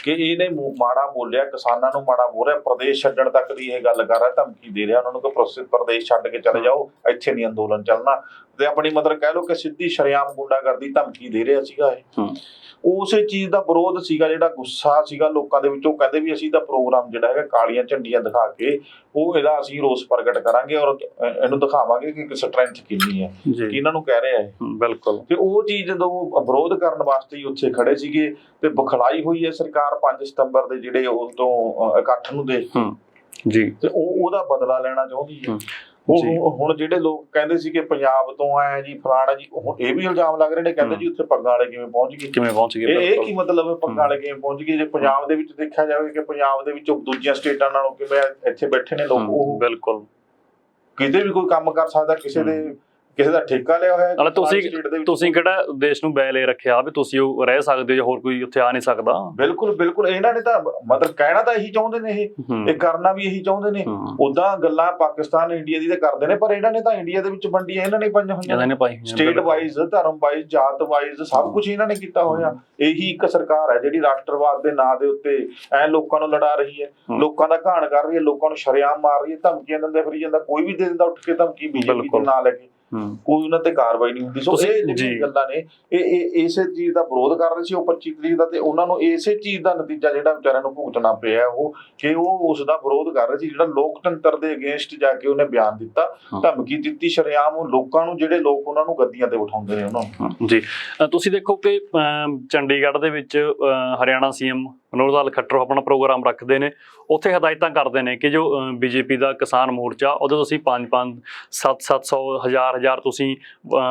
B: ਕਿ ਇਹਨੇ ਮਾੜਾ ਬੋਲਿਆ, ਕਿਸਾਨਾਂ ਨੂੰ ਮਾੜਾ ਬੋਲ ਰਿਹਾ, ਪ੍ਰਦੇਸ਼ ਛੱਡਣ ਤੱਕ ਦੀ ਇਹ ਗੱਲ ਕਰ ਰਿਹਾ, ਧਮਕੀ ਦੇ ਰਿਹਾ ਉਹਨਾਂ ਨੂੰ ਕਿ ਪ੍ਰਦੇਸ਼ ਛੱਡ ਕੇ ਚਲੇ ਜਾਓ, ਇੱਥੇ ਨਹੀਂ ਅੰਦੋਲਨ ਚੱਲਣਾ, ਤੇ ਆਪਣੀ ਮਤਲਬ ਕਹਿ ਲਓ ਕਿ ਸਿੱਧੀ ਸ਼ਰੇਆਮ ਗੁੰਡਾਗਰਦੀ ਧਮਕੀ ਦੇ ਰਿਹਾ ਸੀਗਾ ਇਹ। ਉਸੇ ਚੀਜ਼ ਦਾ ਵਿਰੋਧ ਸੀਗਾ, ਜਿਹੜਾ ਗੁੱਸਾ ਸੀਗਾ ਲੋਕਾਂ ਦੇ ਵਿੱਚ। ਉਹ ਕਹਿੰਦੇ ਵੀ ਅਸੀਂ ਤਾਂ ਪ੍ਰੋਗਰਾਮ ਜਿਹੜਾ ਹੈਗਾ ਕਾਲੀਆਂ ਝੰਡੀਆਂ ਦਿਖਾ ਕੇ ਉਹ ਇਹਦਾ ਅਸੀਂ ਰੋਸ ਪ੍ਰਗਟ ਕਰਾਂਗੇ ਔਰ ਇਹਨੂੰ ਦਿਖਾਵਾਂਗੇ ਕਿ ਸਟਰੈਂਥ ਕਿੰਨੀ ਹੈ, ਕਿ ਇਹਨਾਂ ਨੂੰ ਕਹਿ ਰਿਹਾ ਹੈ। ਬਿਲਕੁਲ, ਤੇ ਉਹ ਚੀਜ਼ ਜਦੋਂ ਵਿਰੋਧ ਕਰਨ ਵਾਸਤੇ ਹੀ ਉੱਥੇ ਖੜੇ ਸੀਗੇ, ਤੇ ਬਖਲਾਈ ਹੋਈ ਹੈ ਸਰਕਾਰ 5 ਸਤੰਬਰ ਦੇ ਜਿਹੜੇ ਉਸ ਤੋਂ ਇਕੱਠ ਨੂੰ ਦੇਖ ਜੀ, ਤੇ ਉਹਦਾ ਬਦਲਾ ਲੈਣਾ ਚਾਹੁੰਦੀ ਹੈ। ਹੁਣ ਜਿਹੜੇ ਲੋਕ ਕਹਿੰਦੇ ਸੀ ਕਿ ਪੰਜਾਬ ਤੋਂ ਆਇਆ ਜੀ, ਫਲਾਣਾ ਜੀ, ਹੁਣ ਇਹ ਵੀ ਇਲਜ਼ਾਮ ਲੱਗ ਰਹੇ ਨੇ, ਕਹਿੰਦੇ ਜੀ ਉੱਥੇ ਪੱਗਾਂ ਵਾਲੇ ਕਿਵੇਂ ਪਹੁੰਚ ਗਏ। ਇਹ ਕੀ ਮਤਲਬ ਹੈ ਪੱਗਾਂ ਵਾਲੇ ਕਿਵੇਂ ਪਹੁੰਚ ਗਏ? ਜੇ ਪੰਜਾਬ ਦੇ ਵਿੱਚ ਦੇਖਿਆ ਜਾਵੇ ਕਿ ਪੰਜਾਬ ਦੇ ਵਿੱਚ ਦੂਜੀਆਂ ਸਟੇਟਾਂ ਨਾਲੋਂ ਕਿਵੇਂ ਇੱਥੇ ਬੈਠੇ ਨੇ ਲੋਕ, ਉਹ ਬਿਲਕੁਲ ਕਿਤੇ ਵੀ ਕੋਈ ਕੰਮ ਕਰ ਸਕਦਾ, ਕਿਸੇ ਦਾ ਠੇਕਾ ਲਿਆ ਹੋਇਆ।
A: ਨਾਲੇ ਤੁਸੀਂ ਕਿਹੜਾ ਦੇਸ਼ ਨੂੰ ਬੈ ਲੈ ਰੱਖਿਆ ਵੀ ਤੁਸੀਂ ਉਹ ਰਹਿ ਸਕਦੇ ਹੋ, ਹੋਰ ਕੋਈ ਉੱਥੇ ਆ ਨਹੀਂ ਸਕਦਾ।
B: ਬਿਲਕੁਲ ਇਹਨਾਂ ਨੇ ਤਾਂ ਮਤਲਬ ਕਹਿਣਾ ਤਾਂ ਇਹੀ ਚਾਹੁੰਦੇ ਨੇ, ਇਹ ਕਰਨਾ ਵੀ ਇਹੀ ਚਾਹੁੰਦੇ ਨੇ। ਉਦਾਂ ਗੱਲਾਂ ਪਾਕਿਸਤਾਨ ਇੰਡੀਆ ਦੀ ਤਾਂ ਕਰਦੇ ਨੇ, ਪਰ ਇਹਨਾਂ ਨੇ ਤਾਂ ਇੰਡੀਆ ਦੇ ਵਿੱਚ ਵੰਡੀਆਂ ਇਹਨਾਂ ਨੇ ਪਾਈਆਂ ਹੋਈਆਂ, ਸਟੇਟ ਵਾਈਜ਼, ਧਰਮ ਵਾਈਜ਼, ਜਾਤ ਵਾਈਜ਼, ਸਭ ਕੁਝ ਇਹਨਾਂ ਨੇ ਕੀਤਾ ਹੋਇਆ। ਇਹੀ ਇੱਕ ਸਰਕਾਰ ਹੈ ਜਿਹੜੀ ਰਾਸ਼ਟਰਵਾਦ ਦੇ ਨਾਂ ਦੇ ਉੱਤੇ ਐ ਲੋਕਾਂ ਨੂੰ ਲੜਾ ਰਹੀ ਹੈ, ਲੋਕਾਂ ਦਾ ਘਾਣ ਕਰ ਰਹੀ ਹੈ, ਲੋਕਾਂ ਨੂੰ ਸ਼ਰੇਆਮ ਮਾਰ ਰਹੀ ਹੈ, ਧਮਕੀਆਂ ਦਿੰਦੇ ਫਿਰੀ ਜਾਂਦਾ। ਕੋਈ ਵੀ ਦੇ ਦਿੰਦਾ ਉੱਠ ਕੇ ਧਮਕੀ ਬੀਜੇਪੀ ਦੇ ਨਾਂ ਲੈ ਕੇ, ਕੋਈ ਉਹਨਾਂ ਤੇ ਕਾਰਵਾਈ ਨਹੀਂ ਹੁੰਦੀ। ਸੋ ਇਹ ਜਿਹੜੀਆਂ ਗੱਲਾਂ ਨੇ ਇਹ ਇਸੇ ਚੀਜ਼ ਦਾ ਵਿਰੋਧ ਕਰ ਰਹੇ ਸੀ ਉਹ 25 ਤਰੀਕ ਦਾ, ਤੇ ਉਹਨਾਂ ਨੂੰ ਇਸੇ ਚੀਜ਼ ਦਾ ਨਤੀਜਾ ਜਿਹੜਾ ਵਿਚਾਰਿਆਂ ਨੂੰ ਭੁਗਤਣਾ ਪਿਆ ਉਹ ਕਿ ਉਹ ਉਸ ਦਾ ਵਿਰੋਧ ਕਰ ਰਹੇ ਸੀ, ਜਿਹੜਾ ਲੋਕਤੰਤਰ ਦੇ ਅਗੇਂਸਟ ਜਾ ਕੇ ਉਹਨੇ ਬਿਆਨ ਦਿੱਤਾ, ਧਮਕੀ ਦਿੱਤੀ ਸ਼ਰੇਆਮ ਉਹ ਲੋਕਾਂ ਨੂੰ, ਜਿਹੜੇ ਲੋਕ ਉਹਨਾਂ ਨੂੰ ਗੱਦੀਆਂ ਤੇ ਬਿਠਾਉਂਦੇ ਨੇ ਉਹਨਾਂ ਨੂੰ।
A: ਜੀ ਤੁਸੀਂ ਦੇਖੋ ਕਿ ਚੰਡੀਗੜ੍ਹ ਦੇ ਵਿੱਚ ਹਰਿਆਣਾ ਸੀਐਮ ਮਨੋਹਰ ਲਾਲ ਖੱਟਰ ਆਪਣਾ ਪ੍ਰੋਗਰਾਮ ਰੱਖਦੇ ਨੇ, ਉੱਥੇ ਹਦਾਇਤਾਂ ਕਰਦੇ ਨੇ ਕਿ ਜੋ ਬੀਜੇਪੀ ਦਾ ਕਿਸਾਨ ਮੋਰਚਾ ਉਹਦੇ ਤੁਸੀਂ 5-5 700 1000 ਤੁਸੀਂ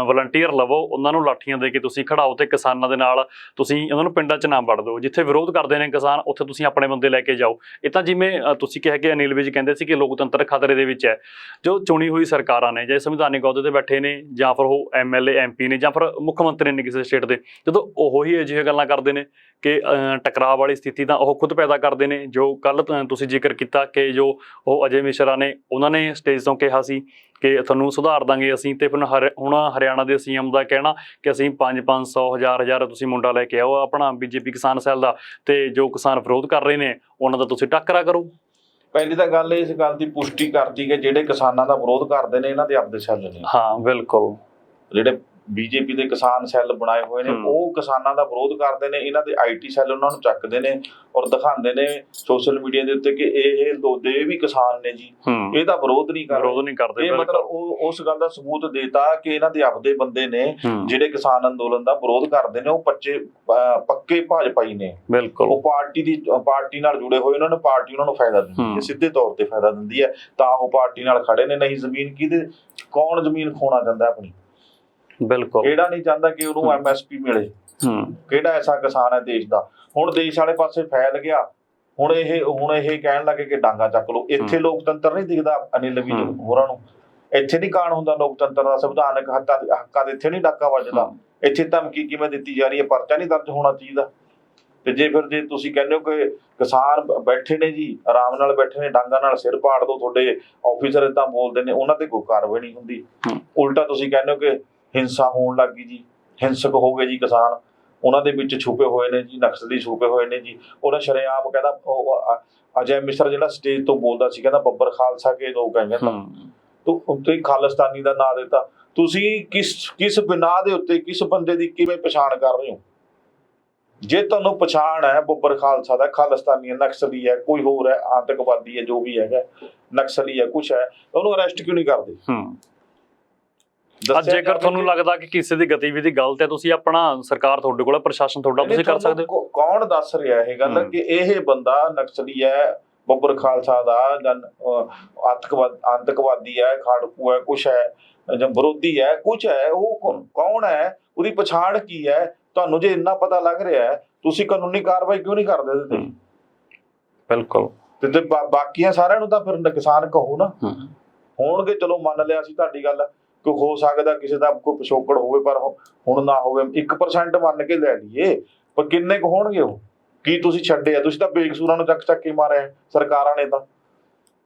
A: ਵਲੰਟੀਅਰ ਲਵੋ, ਉਹਨਾਂ ਨੂੰ ਲਾਠੀਆਂ ਦੇ ਕੇ ਤੁਸੀਂ ਖੜਾਓ ਤੇ ਕਿਸਾਨਾਂ ਦੇ ਨਾਲ ਤੁਸੀਂ ਉਹਨਾਂ ਨੂੰ ਪਿੰਡਾਂ 'ਚ ਨਾ ਵੜ ਦਿਓ, ਜਿੱਥੇ ਵਿਰੋਧ ਕਰਦੇ ਨੇ ਕਿਸਾਨ ਉੱਥੇ ਤੁਸੀਂ ਆਪਣੇ ਬੰਦੇ ਲੈ ਕੇ ਜਾਓ। ਇਹ ਤਾਂ ਜਿਵੇਂ ਤੁਸੀਂ ਕਿਹਾ ਕਿ ਅਨਿਲ ਵਿਜ ਕਹਿੰਦੇ ਸੀ ਕਿ ਲੋਕਤੰਤਰ ਖਤਰੇ ਦੇ ਵਿੱਚ ਹੈ। ਜੋ ਚੁਣੀ ਹੋਈ ਸਰਕਾਰਾਂ ਨੇ ਜਾਂ ਸੰਵਿਧਾਨਿਕ ਅਹੁਦੇ ਤੇ ਬੈਠੇ ਨੇ ਜਾਂ ਫਿਰ ਉਹ MLA MP ਨੇ ਜਾਂ ਫਿਰ ਮੁੱਖ ਮੰਤਰੀ ਨੇ ਕਿਸੇ ਸਟੇਟ ਦੇ, ਜਦੋਂ ਉਹ ਹੀ ਅਜਿਹੀਆਂ ਗੱਲਾਂ ਕਰਦੇ ਨੇ ਕਿ ਟਕਰਾਅ ਵਾਲੀ ਸਥਿਤੀ ਤਾਂ ਉਹ ਖੁਦ ਪੈਦਾ ਕਰਦੇ ਨੇ। ਜੋ ਕੱਲ੍ਹ ਤੁਸੀਂ ਜ਼ਿਕਰ ਕੀਤਾ ਕਿ ਜੋ ਉਹ ਅਜੇ ਮਿਸ਼ਰਾ ਨੇ, ਉਹਨਾਂ ਨੇ ਸਟੇਜ ਤੋਂ ਕਿਹਾ ਸੀ ਕਿ ਤੁਹਾਨੂੰ ਸੁਧਾਰ ਦਾਂਗੇ ਅਸੀਂ, ਤੇ ਫਿਰ ਹੁਣ ਹਰਿਆਣਾ ਦੇ CM ਦਾ ਕਹਿਣਾ ਕਿ ਅਸੀਂ 500 1000 ਤੁਸੀਂ ਮੁੰਡਾ ਲੈ ਕੇ ਆਓ ਆਪਣਾ BJP ਕਿਸਾਨ ਸੈੱਲ ਦਾ, ਤੇ ਜੋ ਕਿਸਾਨ ਵਿਰੋਧ ਕਰ ਰਹੇ ਨੇ ਉਹਨਾਂ ਦਾ ਤੁਸੀਂ ਟੱਕਰਾ ਕਰੋ।
B: ਪਹਿਲੀ ਤਾਂ ਗੱਲ ਇਸ ਗੱਲ ਦੀ ਪੁਸ਼ਟੀ ਕਰਤੀ ਕਿ ਜਿਹੜੇ ਕਿਸਾਨਾਂ ਦਾ ਵਿਰੋਧ ਕਰਦੇ ਨੇ ਇਹਨਾਂ ਦੇ ਆਪਦੇ ਸੈੱਲ ਨੇ।
A: ਹਾਂ ਬਿਲਕੁਲ, ਜਿਹੜੇ
B: BJP ਦੇ ਕਿਸਾਨ ਸੈੱਲ ਬਣਾਏ ਹੋਏ ਨੇ ਉਹ ਕਿਸਾਨਾਂ ਦਾ ਵਿਰੋਧ ਕਰਦੇ ਨੇ, ਇਹਨਾਂ ਦੇ IT ਸੈੱਲ ਉਹਨਾਂ ਨੂੰ ਚੱਕਦੇ ਨੇ ਔਰ ਦਿਖਾਉਂਦੇ ਨੇ ਸੋਸ਼ਲ ਮੀਡੀਆ ਦੇ ਉੱਤੇ ਕਿ ਇਹ ਵੀ ਕਿਸਾਨ ਨੇ ਜੀ, ਇਹਦਾ ਵਿਰੋਧ ਨਹੀਂ ਕਰਦੇ। ਇਹ ਮਤਲਬ ਉਹ ਉਸ ਗੱਲ ਦਾ ਸਬੂਤ ਦੇਤਾ ਕਿ ਇਹਨਾਂ ਦੇ ਆਪਦੇ ਬੰਦੇ ਨੇ ਜਿਹੜੇ ਕਿਸਾਨ ਅੰਦੋਲਨ ਦਾ ਵਿਰੋਧ ਕਰਦੇ ਨੇ, ਉਹ ਪੱਕੇ ਭਾਜਪਾਈ ਨੇ। ਬਿਲਕੁਲ, ਉਹ ਪਾਰਟੀ ਨਾਲ ਜੁੜੇ ਹੋਏ, ਉਹਨਾਂ ਨੂੰ ਪਾਰਟੀ ਉਹਨਾਂ ਨੂੰ ਫਾਇਦਾ ਦਿੰਦੀ ਹੈ, ਸਿੱਧੇ ਤੌਰ ਤੇ ਫਾਇਦਾ ਦਿੰਦੀ ਹੈ, ਤਾਂ ਉਹ ਪਾਰਟੀ ਨਾਲ ਖੜੇ ਨੇ। ਨਹੀਂ ਜ਼ਮੀਨ ਕਿਹਦੇ, ਕੌਣ ਜ਼ਮੀਨ ਖੋਣਾ ਚਾਹੁੰਦਾ ਆਪਣੀ? ਬਿਲਕੁਲ, ਕਿਹੜਾ ਨਹੀਂ ਚਾਹੁੰਦਾ ਕਿ ਉਹਨੂੰ MSP ਮਿਲੇ? ਕਿਹੜਾ ਐਸਾ ਕਿਸਾਨ ਹੈ ਦੇਸ਼ ਦਾ? ਹੁਣ ਦੇਸ਼ ਵਾਲੇ ਪਾਸੇ ਫੈਲ ਗਿਆ, ਹੁਣ ਇਹ ਕਹਿਣ ਲੱਗੇ ਕਿ ਡਾਂਗਾ ਚੱਕ ਲਓ। ਇੱਥੇ ਲੋਕਤੰਤਰ ਨਹੀਂ ਦਿਖਦਾ ਅਨਿਲ ਵਿਜ ਹੋਰਾਂ ਨੂੰ? ਇੱਥੇ ਨਹੀਂ ਕਾਣ ਹੁੰਦਾ ਲੋਕਤੰਤਰ ਦਾ? ਸੰਵਿਧਾਨਕ ਹੱਕਾਂ ਦੇ ਇੱਥੇ ਨਹੀਂ ਡਾਕਾ ਵੱਜਦਾ? ਇੱਥੇ ਧਮਕੀ ਕਿਵੇਂ ਦਿੱਤੀ ਜਾ ਰਹੀ ਹੈ? ਪਰਚਾ ਨਹੀਂ ਦਰਜ ਹੋਣਾ ਚਾਹੀਦਾ? ਤੇ ਜੇ ਤੁਸੀਂ ਕਹਿੰਦੇ ਹੋ ਕਿ ਕਿਸਾਨ ਬੈਠੇ ਨੇ ਜੀ, ਆਰਾਮ ਨਾਲ ਬੈਠੇ ਨੇ, ਡਾਂਗਾ ਨਾਲ ਸਿਰ ਪਾੜ ਦੋ, ਤੁਹਾਡੇ ਆਫੀਸਰ ਏਦਾਂ ਬੋਲਦੇ ਨੇ, ਉਹਨਾਂ ਤੇ ਕੋਈ ਕਾਰਵਾਈ ਨਹੀਂ ਹੁੰਦੀ। ਉਲਟਾ ਤੁਸੀਂ ਕਹਿੰਦੇ ਹੋ ਕਿ ਹਿੰਸਾ ਹੋਣ ਲੱਗ ਗਈ ਜੀ, ਹਿੰਸਕ ਹੋ ਗਏ ਜੀ ਕਿਸਾਨ, ਉਹਨਾਂ ਦੇ ਵਿੱਚ ਛੁਪੇ ਹੋਏ ਨੇ ਜੀ, ਨਕਸਲੀ ਛੁਪੇ ਹੋਏ ਨੇ ਜੀ। ਉਹਦਾ ਸ਼ਰੇਆਮ ਕਹਿੰਦਾ ਅਜੇ ਮਿਸਰ ਜਿਹੜਾ ਸਟੇਜ ਤੋਂ ਬੋਲਦਾ ਸੀ, ਕਹਿੰਦਾ ਬੱਬਰ ਖਾਲਸਾ ਕੇ ਲੋਕ ਕਹਿੰਦੇ ਤੁਸੀਂ ਖਾਲਿਸਤਾਨੀ ਦਾ ਨਾਂ ਦਿੱਤਾ। ਤੁਸੀਂ ਕਿਸ ਬਿਨਾਹ ਦੇ ਉੱਤੇ ਕਿਸ ਬੰਦੇ ਦੀ ਕਿਵੇਂ ਪਛਾਣ ਕਰ ਰਹੇ ਹੋ? ਜੇ ਤੁਹਾਨੂੰ ਪਛਾਣ ਹੈ ਬੱਬਰ ਖਾਲਸਾ ਦਾ, ਖਾਲਿਸਤਾਨੀ ਹੈ, ਨਕਸਲੀ ਹੈ, ਕੋਈ ਹੋਰ ਹੈ, ਆਤੰਕਵਾਦੀ ਹੈ, ਜੋ ਵੀ ਹੈਗਾ, ਨਕਸਲੀ ਹੈ, ਕੁਛ ਹੈ, ਉਹਨੂੰ ਅਰੈਸਟ ਕਿਉਂ ਨਹੀਂ ਕਰਦੇ?
A: ਜੇਕਰ ਤੁਹਾਨੂੰ ਲੱਗਦਾ ਕਿ ਕਿਸੇ ਦੀ ਗਤੀਵਿਧੀ ਗਲਤ ਹੈ, ਤੁਸੀਂ ਆਪਣਾ ਸਰਕਾਰ ਤੁਹਾਡੇ ਕੋਲ, ਪ੍ਰਸ਼ਾਸਨ ਤੁਹਾਡਾ, ਤੁਸੀਂ ਕਰ ਸਕਦੇ ਹੋ।
B: ਕੌਣ ਦੱਸ ਰਿਹਾ ਇਹ ਗੱਲ ਕਿ ਇਹ ਬੰਦਾ ਨਕਸਲੀ ਹੈ, ਬੱਬਰ ਖਾਲਸਾ ਦਾ ਆਤੰਕਵਾਦੀ ਹੈ, ਖਾੜਕੂ ਹੈ, ਕੁਛ ਹੈ, ਜਾਂ ਵਿਰੋਧੀ ਹੈ, ਕੁਛ ਹੈ? ਉਹ ਕੌਣ ਹੈ? ਉਹਦੀ ਪਛਾਣ ਕੀ ਹੈ? ਤੁਹਾਨੂੰ ਜੇ ਇੰਨਾ ਪਤਾ ਲੱਗ ਰਿਹਾ ਹੈ, ਤੁਸੀਂ ਕਾਨੂੰਨੀ ਕਾਰਵਾਈ ਕਿਉਂ ਨਹੀਂ ਕਰਦੇ ਇਹਦੇ ਤੇ? ਬਿਲਕੁਲ, ਤੇ ਬਾਕੀਆਂ ਸਾਰਿਆਂ ਨੂੰ ਤਾਂ ਫਿਰ ਕਿਸਾਨ ਕਹੋ ਨਾ। ਹੋਣਗੇ, ਚਲੋ ਮੰਨ ਲਿਆ ਸੀ ਤੁਹਾਡੀ ਗੱਲ ਕਿ ਹੋ ਸਕਦਾ ਕਿਸੇ ਦਾ ਕੋਈ ਪਿਛੋਕੜ ਹੋਵੇ, ਪਰ ਹੁਣ ਨਾ ਹੋਵੇ। 1% ਮੰਨ ਕੇ ਲੈ ਲਈਏ, ਪਰ ਕਿੰਨੇ ਕੁ ਹੋਣਗੇ ਉਹ? ਕੀ ਤੁਸੀਂ ਛੱਡੇ ਆ? ਤੁਸੀਂ ਤਾਂ ਬੇਕਸੂਰਾਂ ਨੂੰ ਚੱਕ ਕੇ ਮਾਰਿਆ ਸਰਕਾਰਾਂ ਨੇ। ਤਾਂ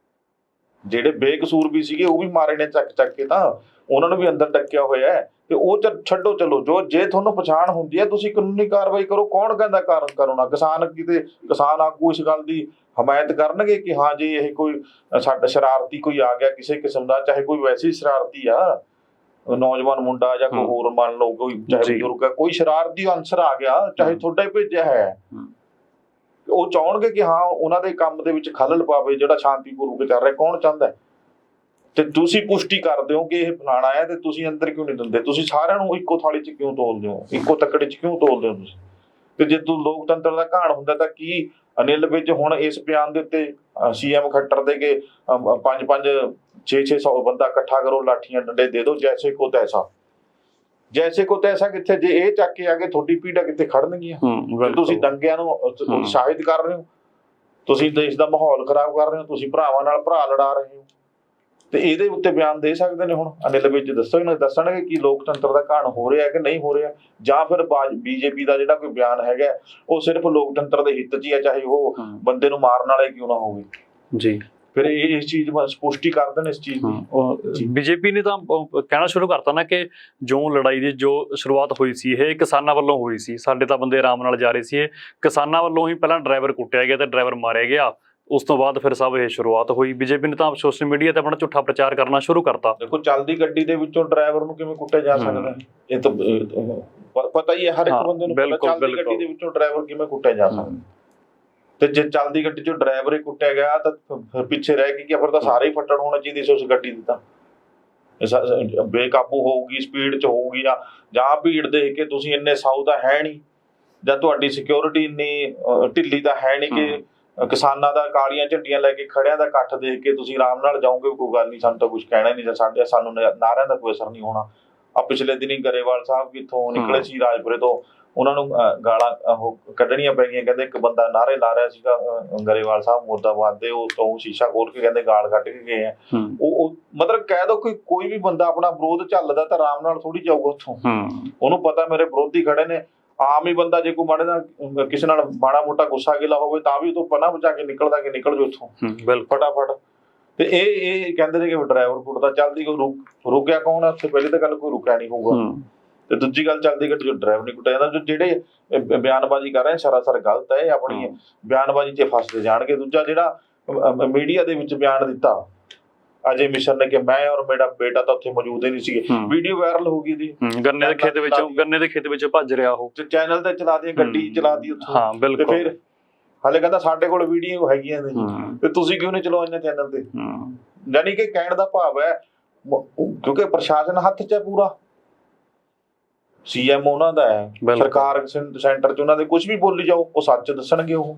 B: ਜਿਹੜੇ ਬੇਕਸੂਰ ਵੀ ਸੀਗੇ ਉਹ ਵੀ ਮਾਰੇ ਨੇ ਚੱਕ ਕੇ, ਤਾਂ ਉਹਨਾਂ ਨੂੰ ਵੀ ਅੰਦਰ ਡੱਕਿਆ ਹੋਇਆ ਹੈ। ਤੇ ਉਹ ਛੱਡੋ, ਚਲੋ ਜੇ ਤੁਹਾਨੂੰ ਪਛਾਣ ਹੁੰਦੀ ਹੈ ਤੁਸੀਂ ਕਾਨੂੰਨੀ ਕਾਰਵਾਈ ਕਰੋ। ਕੌਣ ਕਹਿੰਦਾ ਕਰੋ ਨਾ? ਕਿਸਾਨ ਆਗੂ ਇਸ ਗੱਲ ਦੀ ਹਮਾਇਤ ਕਰਨਗੇ ਕਿ ਹਾਂ ਜੀ ਇਹ ਕੋਈ ਸਾਡਾ ਸ਼ਰਾਰਤੀ ਕੋਈ ਆ ਗਿਆ ਕਿਸੇ ਕਿਸਮ ਦਾ, ਚਾਹੇ ਕੋਈ ਵੈਸੇ ਹੀ ਸ਼ਰਾਰਤੀ ਆ, ਨੌਜਵਾਨ ਮੁੰਡਾ ਜਾਂ ਕੋਈ ਹੋਰ ਮੰਨ ਲਓ, ਕੋਈ ਚਾਹੇ ਬਜ਼ੁਰਗ ਹੈ, ਕੋਈ ਸ਼ਰਾਰਤੀ ਅਨਸਰ ਆ ਗਿਆ, ਚਾਹੇ ਤੁਹਾਡਾ ਹੀ ਭੇਜਿਆ ਹੈ, ਉਹ ਚਾਹਣਗੇ ਕਿ ਹਾਂ ਉਹਨਾਂ ਦੇ ਕੰਮ ਦੇ ਵਿੱਚ ਖਲਲ ਪਾਵੇ ਜਿਹੜਾ ਸ਼ਾਂਤੀਪੂਰਵਕ ਚੱਲ ਰਿਹਾ। ਕੌਣ ਚਾਹੁੰਦਾ? ਤੇ ਤੁਸੀਂ ਪੁਸ਼ਟੀ ਕਰਦੇ ਹੋ ਕਿ ਇਹ ਫਲਾਣਾ ਹੈ, ਤੇ ਤੁਸੀਂ ਅੰਦਰ ਕਿਉਂ ਨਹੀਂ ਦਿੰਦੇ? ਤੁਸੀਂ ਸਾਰਿਆਂ ਨੂੰ ਇੱਕੋ ਥਾਲੀ 'ਚ ਕਿਉਂ ਤੋਲਦੇ ਹੋ, ਇੱਕੋ ਤੱਕੜੇ 'ਚ ਕਿਉਂ ਤੋਲਦੇ ਹੋ ਤੁਸੀਂ? ਤੇ ਜੇ ਲੋਕਤੰਤਰ ਦਾ ਘਾਣ ਹੁੰਦਾ ਤਾਂ ਕੀ ਅਨਿਲ ਵਿਜ ਹੁਣ ਇਸ ਬਿਆਨ ਦੇ ਉੱਤੇ CM ਖੱਟਰ ਦੇ ਕੇ 5-5 600 ਬੰਦਾ ਇਕੱਠਾ ਕਰੋ, ਲਾਠੀਆਂ ਡੰਡੇ ਦੇ ਦਿਓ, ਜੈਸੇ ਕੋ ਤੈਸਾ ਕਿੱਥੇ? ਜੇ ਇਹ ਚੱਕ ਕੇ ਆ ਕੇ ਤੁਹਾਡੀ ਪੀੜਾ ਕਿੱਥੇ ਖੜਨਗੀਆਂ? ਤੁਸੀਂ ਦੰਗਿਆਂ ਨੂੰ ਉਤਸ਼ਾਹਿਤ ਕਰ ਰਹੇ ਹੋ, ਤੁਸੀਂ ਦੇਸ਼ ਦਾ ਮਾਹੌਲ ਖਰਾਬ ਕਰ ਰਹੇ ਹੋ, ਤੁਸੀਂ ਭਰਾਵਾਂ ਨਾਲ ਭਰਾ ਲੜਾ ਰਹੇ ਹੋ। ਤੇ ਇਹਦੇ ਉੱਤੇ ਬਿਆਨ ਦੇ ਸਕਦੇ ਨੇ ਹੁਣ ਅਨਿਲ ਵਿਜ? ਦੱਸਣਗੇ ਕਿ ਲੋਕਤੰਤਰ ਦਾ ਘਾਣ ਹੋ ਰਿਹਾ ਕਿ ਨਹੀਂ ਹੋ ਰਿਹਾ, ਜਾਂ ਫਿਰ BJP ਦਾ ਜਿਹੜਾ ਕੋਈ ਬਿਆਨ ਹੈਗਾ ਉਹ ਸਿਰਫ ਲੋਕਤੰਤਰ ਦੇ ਹਿੱਤ 'ਚ ਹੀ ਹੈ, ਚਾਹੇ ਉਹ ਬੰਦੇ ਨੂੰ ਮਾਰਨ ਵਾਲੇ ਕਿਉਂ ਨਾ ਹੋਵੇ ਜੀ। ਫਿਰ ਇਸ ਚੀਜ਼ ਪੁਸ਼ਟੀ ਕਰ ਦੇਣ ਇਸ ਚੀਜ਼ ਦੀ।
A: BJP ਨੇ ਤਾਂ ਕਹਿਣਾ ਸ਼ੁਰੂ ਕਰਤਾ ਨਾ ਕਿ ਜੋ ਲੜਾਈ ਦੀ ਜੋ ਸ਼ੁਰੂਆਤ ਹੋਈ ਸੀ ਇਹ ਕਿਸਾਨਾਂ ਵੱਲੋਂ ਹੋਈ ਸੀ, ਸਾਡੇ ਤਾਂ ਬੰਦੇ ਆਰਾਮ ਨਾਲ ਜਾ ਰਹੇ ਸੀ, ਇਹ ਕਿਸਾਨਾਂ ਵੱਲੋਂ ਹੀ ਪਹਿਲਾਂ ਡਰਾਈਵਰ ਕੁੱਟਿਆ ਗਿਆ ਤੇ ਡਰਾਈਵਰ ਮਾਰਿਆ ਗਿਆ, ਉਸ ਤੋਂ ਬਾਅਦ ਫਿਰ ਸਭ ਇਹ ਸ਼ੁਰੂਆਤ ਹੋਈ। ਬੀਜੇਪੀ ਨੇ ਤਾਂ ਸੋਸ਼ਲ ਮੀਡੀਆ ਤੇ ਆਪਣਾ ਝੂਠਾ ਪ੍ਰਚਾਰ ਕਰਨਾ ਸ਼ੁਰੂ ਕਰਤਾ।
B: ਦੇਖੋ ਚੱਲਦੀ ਗੱਡੀ ਦੇ ਵਿੱਚੋਂ ਡਰਾਈਵਰ ਨੂੰ ਕਿਵੇਂ ਕੁੱਟਿਆ ਜਾ ਸਕਦਾ, ਇਹ ਤਾਂ ਪਤਾ ਹੀ ਹੈ ਹਰ ਇੱਕ ਬੰਦੇ ਨੂੰ ਪਤਾ, ਚੱਲਦੀ ਗੱਡੀ ਦੇ ਵਿੱਚੋਂ ਡਰਾਈਵਰ ਕਿਵੇਂ ਕੁੱਟਿਆ ਜਾ ਸਕਦਾ। ਤੇ ਜੇ ਚੱਲਦੀ ਗੱਡੀ ਚੋਂ ਡਰਾਈਵਰ ਹੀ ਕੁੱਟਿਆ ਗਿਆ ਤਾਂ ਪਿੱਛੇ ਰਹਿ ਕੇ ਫਿਰ ਤਾਂ ਸਾਰੇ ਹੀ ਫੱਟੜ ਹੋਣਾ ਚਾਹੀਦੇ ਸੀ ਉਸ ਗੱਡੀ ਦੀ। ਤਾਂ ਬੇਕਾਬੂ ਹੋਊਗੀ, ਸਪੀਡ 'ਚ ਹੋਊਗੀ, ਜਾਂ ਭੀੜ ਦੇਖ ਕੇ ਤੁਸੀਂ ਇੰਨੇ ਸਾਊ ਤਾਂ ਹੈ ਨਹੀਂ, ਜਾਂ ਤੁਹਾਡੀ ਸਿਕਿਉਰਿਟੀ ਇੰਨੀ ਢਿੱਲੀ ਤਾਂ ਹੈ ਨਹੀਂ ਕਿ ਕਿਸਾਨਾਂ ਦਾ ਕਾਲੀਆਂ ਝੰਡੀਆਂ ਲੈ ਕੇ ਖੜਿਆਂ ਦਾ ਇਕੱਠ ਦੇਖ ਕੇ ਤੁਸੀਂ ਆਰਾਮ ਨਾਲ ਜਾਓਗੇ, ਕੋਈ ਗੱਲ ਨਹੀਂ, ਸਾਨੂੰ ਤਾਂ ਕੁਝ ਕਹਿਣਾ ਨਹੀਂ, ਜਾਂ ਸਾਨੂੰ ਨਾਰਿਆਂ ਦਾ ਕੋਈ ਅਸਰ ਨਹੀਂ ਹੋਣਾ। ਆ ਪਿਛਲੇ ਦਿਨੀ ਗਰੇਵਾਲ ਸਾਹਿਬ ਕਿੱਥੋਂ ਨਿਕਲੇ ਸੀ, ਰਾਜਪੁਰੇ ਤੋਂ, ਉਹਨਾਂ ਨੂੰ ਗਾਲਾਂ ਉਹ ਕੱਢਣੀਆਂ ਪੈ ਗਈਆਂ। ਕਹਿੰਦੇ ਇੱਕ ਬੰਦਾ ਨਾਅਰੇ ਲਾ ਰਿਹਾ ਸੀਗਾ ਗਰੇਵਾਲ ਸਾਹਿਬ ਮੁਰਦਾਬਾਦ ਦੇ, ਉਹ ਤੋਂ ਸ਼ੀਸ਼ਾ ਖੋਲ ਕੇ ਕਹਿੰਦੇ ਗਾਲ ਕੱਢ ਕੇ ਗਏ ਆ। ਉਹ ਮਤਲਬ ਕਹਿ ਦੋ ਕੋਈ ਵੀ ਬੰਦਾ ਆਪਣਾ ਵਿਰੋਧ ਝੱਲਦਾ ਤਾਂ ਆਰਾਮ ਨਾਲ ਥੋੜੀ ਜਾਊਗਾ ਉੱਥੋਂ। ਉਹਨੂੰ ਪਤਾ ਮੇਰੇ ਵਿਰੋਧੀ ਖੜੇ ਨੇ। ਆਮ ਹੀ ਬੰਦਾ ਜੇ ਕੋਈ ਮਾੜੇ ਨਾਲ ਕਿਸੇ ਨਾਲ ਮਾੜਾ ਮੋਟਾ ਗੁੱਸਾ ਗਿਲਾ ਹੋਵੇ ਤਾਂ ਵੀ ਉਹ ਤੋਂ ਪਨਾਹ ਬਚਾ ਕੇ ਨਿਕਲਦਾ ਕਿ ਨਿਕਲ ਜਾਓ ਉੱਥੋਂ ਫਟਾਫਟ। ਤੇ ਇਹ ਕਹਿੰਦੇ ਨੇ ਕਿ ਡਰਾਈਵਰ ਕੁੱਟਦਾ, ਚੱਲਦੀ ਰੁਕਿਆ ਕੌਣ ਆ ਉੱਥੇ? ਪਹਿਲੀ ਤਾਂ ਗੱਲ ਕੋਈ ਰੁਕਿਆ ਨਹੀਂ ਹੋਊਗਾ, ਤੇ ਦੂਜੀ ਗੱਲ ਚੱਲਦੀ ਗੱਡੀ ਜੋ ਡਰਾਈਵਰ ਨਹੀਂ ਕੁੱਟਿਆ ਜਾਂਦਾ। ਜਿਹੜੇ ਬਿਆਨਬਾਜ਼ੀ ਕਰ ਰਹੇ ਸਰਾਸਰ ਗਲਤ ਹੈ, ਆਪਣੀ ਬਿਆਨਬਾਜ਼ੀ 'ਚ ਫਸਦੇ ਜਾਣਗੇ। ਦੂਜਾ ਜਿਹੜਾ ਮੀਡੀਆ ਦੇ ਵਿੱਚ ਬਿਆਨ ਦਿੱਤਾ ਅਜੇ ਮਿਸ਼ਨ ਨੇ ਕਿ ਮੈਂ ਔਰ ਮੇਰਾ ਬੇਟਾ ਤਾਂ ਉੱਥੇ ਮੌਜੂਦ ਹੀ ਨਹੀਂ ਸੀਗੇ, ਵੀਡੀਓ ਵਾਇਰਲ ਹੋ ਗਈ ਦੀ ਗੰਨੇ ਦੇ ਖੇਤ ਵਿੱਚ ਭੱਜ ਰਿਹਾ ਉਹ, ਤੇ ਚੈਨਲ ਤੇ ਚਲਾਦੀ, ਗੱਡੀ ਚਲਾਦੀ ਉੱਥੇ। ਹਾਂ ਬਿਲਕੁਲ। ਤੇ ਫਿਰ ਹਾਲੇ ਕਹਿੰਦਾ ਸਾਡੇ ਕੋਲ ਵੀਡੀਓ ਹੈਗੀਆਂ ਨੇ ਤੇ ਤੁਸੀਂ ਕਿਉਂ ਨਹੀਂ ਚਲਾਉਂਦੇ ਚੈਨਲ ਤੇ? ਯਾਨੀ ਕਿ ਕਹਿਣ ਦਾ ਭਾਵ ਹੈ ਕਿਉਂਕਿ ਪ੍ਰਸ਼ਾਸਨ ਹੱਥ 'ਚ ਹੈ ਪੂਰਾ, ਸੀਐਮ ਉਹਨਾਂ ਦਾ ਹੈ, ਸਰਕਾਰ ਸੈਂਟਰ 'ਚ ਉਹਨਾਂ ਦੇ, ਕੁਝ ਵੀ ਬੋਲੀ ਜਾਓ ਉਹ ਸੱਚ ਦੱਸਣਗੇ ਉਹ।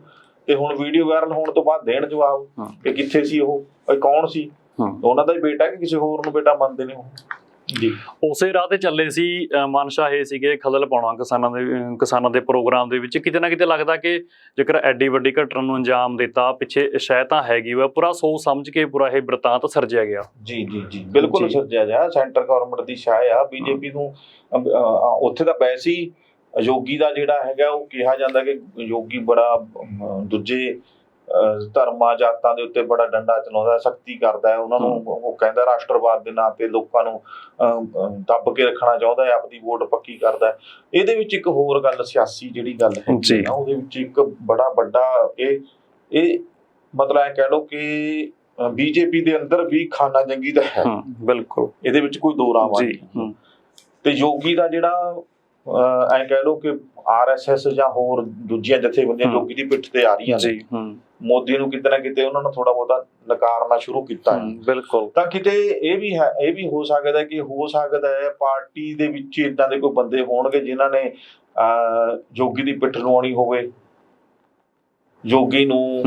B: ਤੇ ਹੁਣ ਵੀਡੀਓ ਵਾਇਰਲ ਹੋਣ ਤੋਂ ਬਾਅਦ ਦੇਣ ਜਵਾਬ ਕਿ ਕਿੱਥੇ ਸੀ ਉਹ, ਕੌਣ ਸੀ, ਉਹਨਾਂ ਦਾ ਹੀ ਬੇਟਾ ਕਿ ਕਿਸੇ ਹੋਰ ਨੂੰ ਬੇਟਾ ਮੰਨਦੇ ਨੇ ਉਹ ਜੀ। ਉਸੇ ਰਾਹ ਤੇ ਚੱਲੇ ਸੀ। ਮਨਸ਼ਾ ਇਹ ਸੀਗੇ ਖਲਲ ਪਾਉਣਾ ਕਿਸਾਨਾਂ ਦੇ ਪ੍ਰੋਗਰਾਮ ਦੇ ਵਿੱਚ। ਕਿਤੇ ਨਾ ਕਿਤੇ ਲੱਗਦਾ ਕਿ ਜੇਕਰ ਐਡੀ ਵੱਡੀ ਘਟਨਾ ਨੂੰ ਅੰਜਾਮ ਦਿੱਤਾ, ਪਿੱਛੇ ਸ਼ਾਇਦ ਤਾਂ ਹੈਗੀ ਵਾ, ਪੂਰਾ ਸੋਚ ਸਮਝ ਕੇ ਪੂਰਾ ਇਹ ਬ੍ਰਿਤਾਂਤ ਸਿਰਜਿਆ ਗਿਆ। ਜੀ ਬਿਲਕੁਲ ਸਿਰਜਿਆ ਗਿਆ। ਸੈਂਟਰ ਗਵਰਨਮੈਂਟ ਦੀ ਸ਼ਾਇ ਆ ਬੀਜੇਪੀ ਨੂੰ। ਉੱਥੇ ਤਾਂ ਵੈਸੇ ਹੀ ਯੋਗੀ ਦਾ ਜਿਹੜਾ ਹੈਗਾ ਉਹ ਕਿਹਾ ਜਾਂਦਾ ਕਿ ਯੋਗੀ ਬੜਾ ਦੂਜੇ ਧਰਮਾਂ ਜਾਤਾਂ ਦੇ ਉੱਤੇ ਬੜਾ ਡੰਡਾ ਚਲਾਉਂਦਾ, ਸਖਤੀ ਕਰਦਾ ਹੈ ਉਹਨਾਂ ਨੂੰ। ਉਹ ਕਹਿੰਦਾ ਰਾਸ਼ਟਰਵਾਦ ਦੇ ਨਾਂ ਤੇ ਲੋਕਾਂ ਨੂੰ ਦੱਬ ਕੇ ਰੱਖਣਾ ਚਾਹੁੰਦਾ ਹੈ, ਆਪਣੀ ਵੋਟ ਪੱਕੀ ਕਰਦਾ ਹੈ। ਇਹਦੇ ਵਿੱਚ ਇੱਕ ਹੋਰ ਗੱਲ ਸਿਆਸੀ ਜਿਹੜੀ ਗੱਲ ਹੈਗੀ ਨਾ, ਉਹਦੇ ਵਿੱਚ ਇੱਕ ਬੜਾ ਵੱਡਾ ਇਹ ਮਤਲਬ ਐ ਕਹਿ ਲਓ ਕਿ ਬੀਜੇਪੀ ਦੇ ਅੰਦਰ ਵੀ ਖਾਨਾ ਜੰਗੀ ਤਾਂ ਹੈ। ਬਿਲਕੁਲ, ਇਹਦੇ ਵਿੱਚ ਕੋਈ ਦੋ ਰਾਹ ਨਹੀਂ। ਤੇ ਯੋਗੀ ਦਾ ਜਿਹੜਾ ਐ ਕਹਿ ਲਓ ਕਿ RSS ਜਾਂ ਹੋਰ ਦੂਜੀਆਂ ਜਥੇਬੰਦੀਆਂ ਯੋਗੀ ਦੀ ਪਿੱਠ ਤੇ ਆ ਰਹੀਆਂ ਨੇ। ਮੋਦੀ ਨੂੰ ਕਿਤੇ ਨਾ ਕਿਤੇ ਉਹਨਾਂ ਨੂੰ ਥੋੜਾ ਬਹੁਤਾ ਨਕਾਰਨਾ ਸ਼ੁਰੂ ਕੀਤਾ ਹੈ। ਬਿਲਕੁਲ। ਤਾਂ ਕਿਤੇ ਇਹ ਵੀ ਹੋ ਸਕਦਾ ਕਿ ਪਾਰਟੀ ਦੇ ਵਿੱਚ ਏਦਾਂ ਦੇ ਕੋਈ ਬੰਦੇ ਹੋਣਗੇ ਜਿਨ੍ਹਾਂ ਨੇ ਯੋਗੀ ਦੀ ਪਿੱਠ ਲਵਾਉਣੀ ਹੋਵੇ, ਯੋਗੀ ਨੂੰ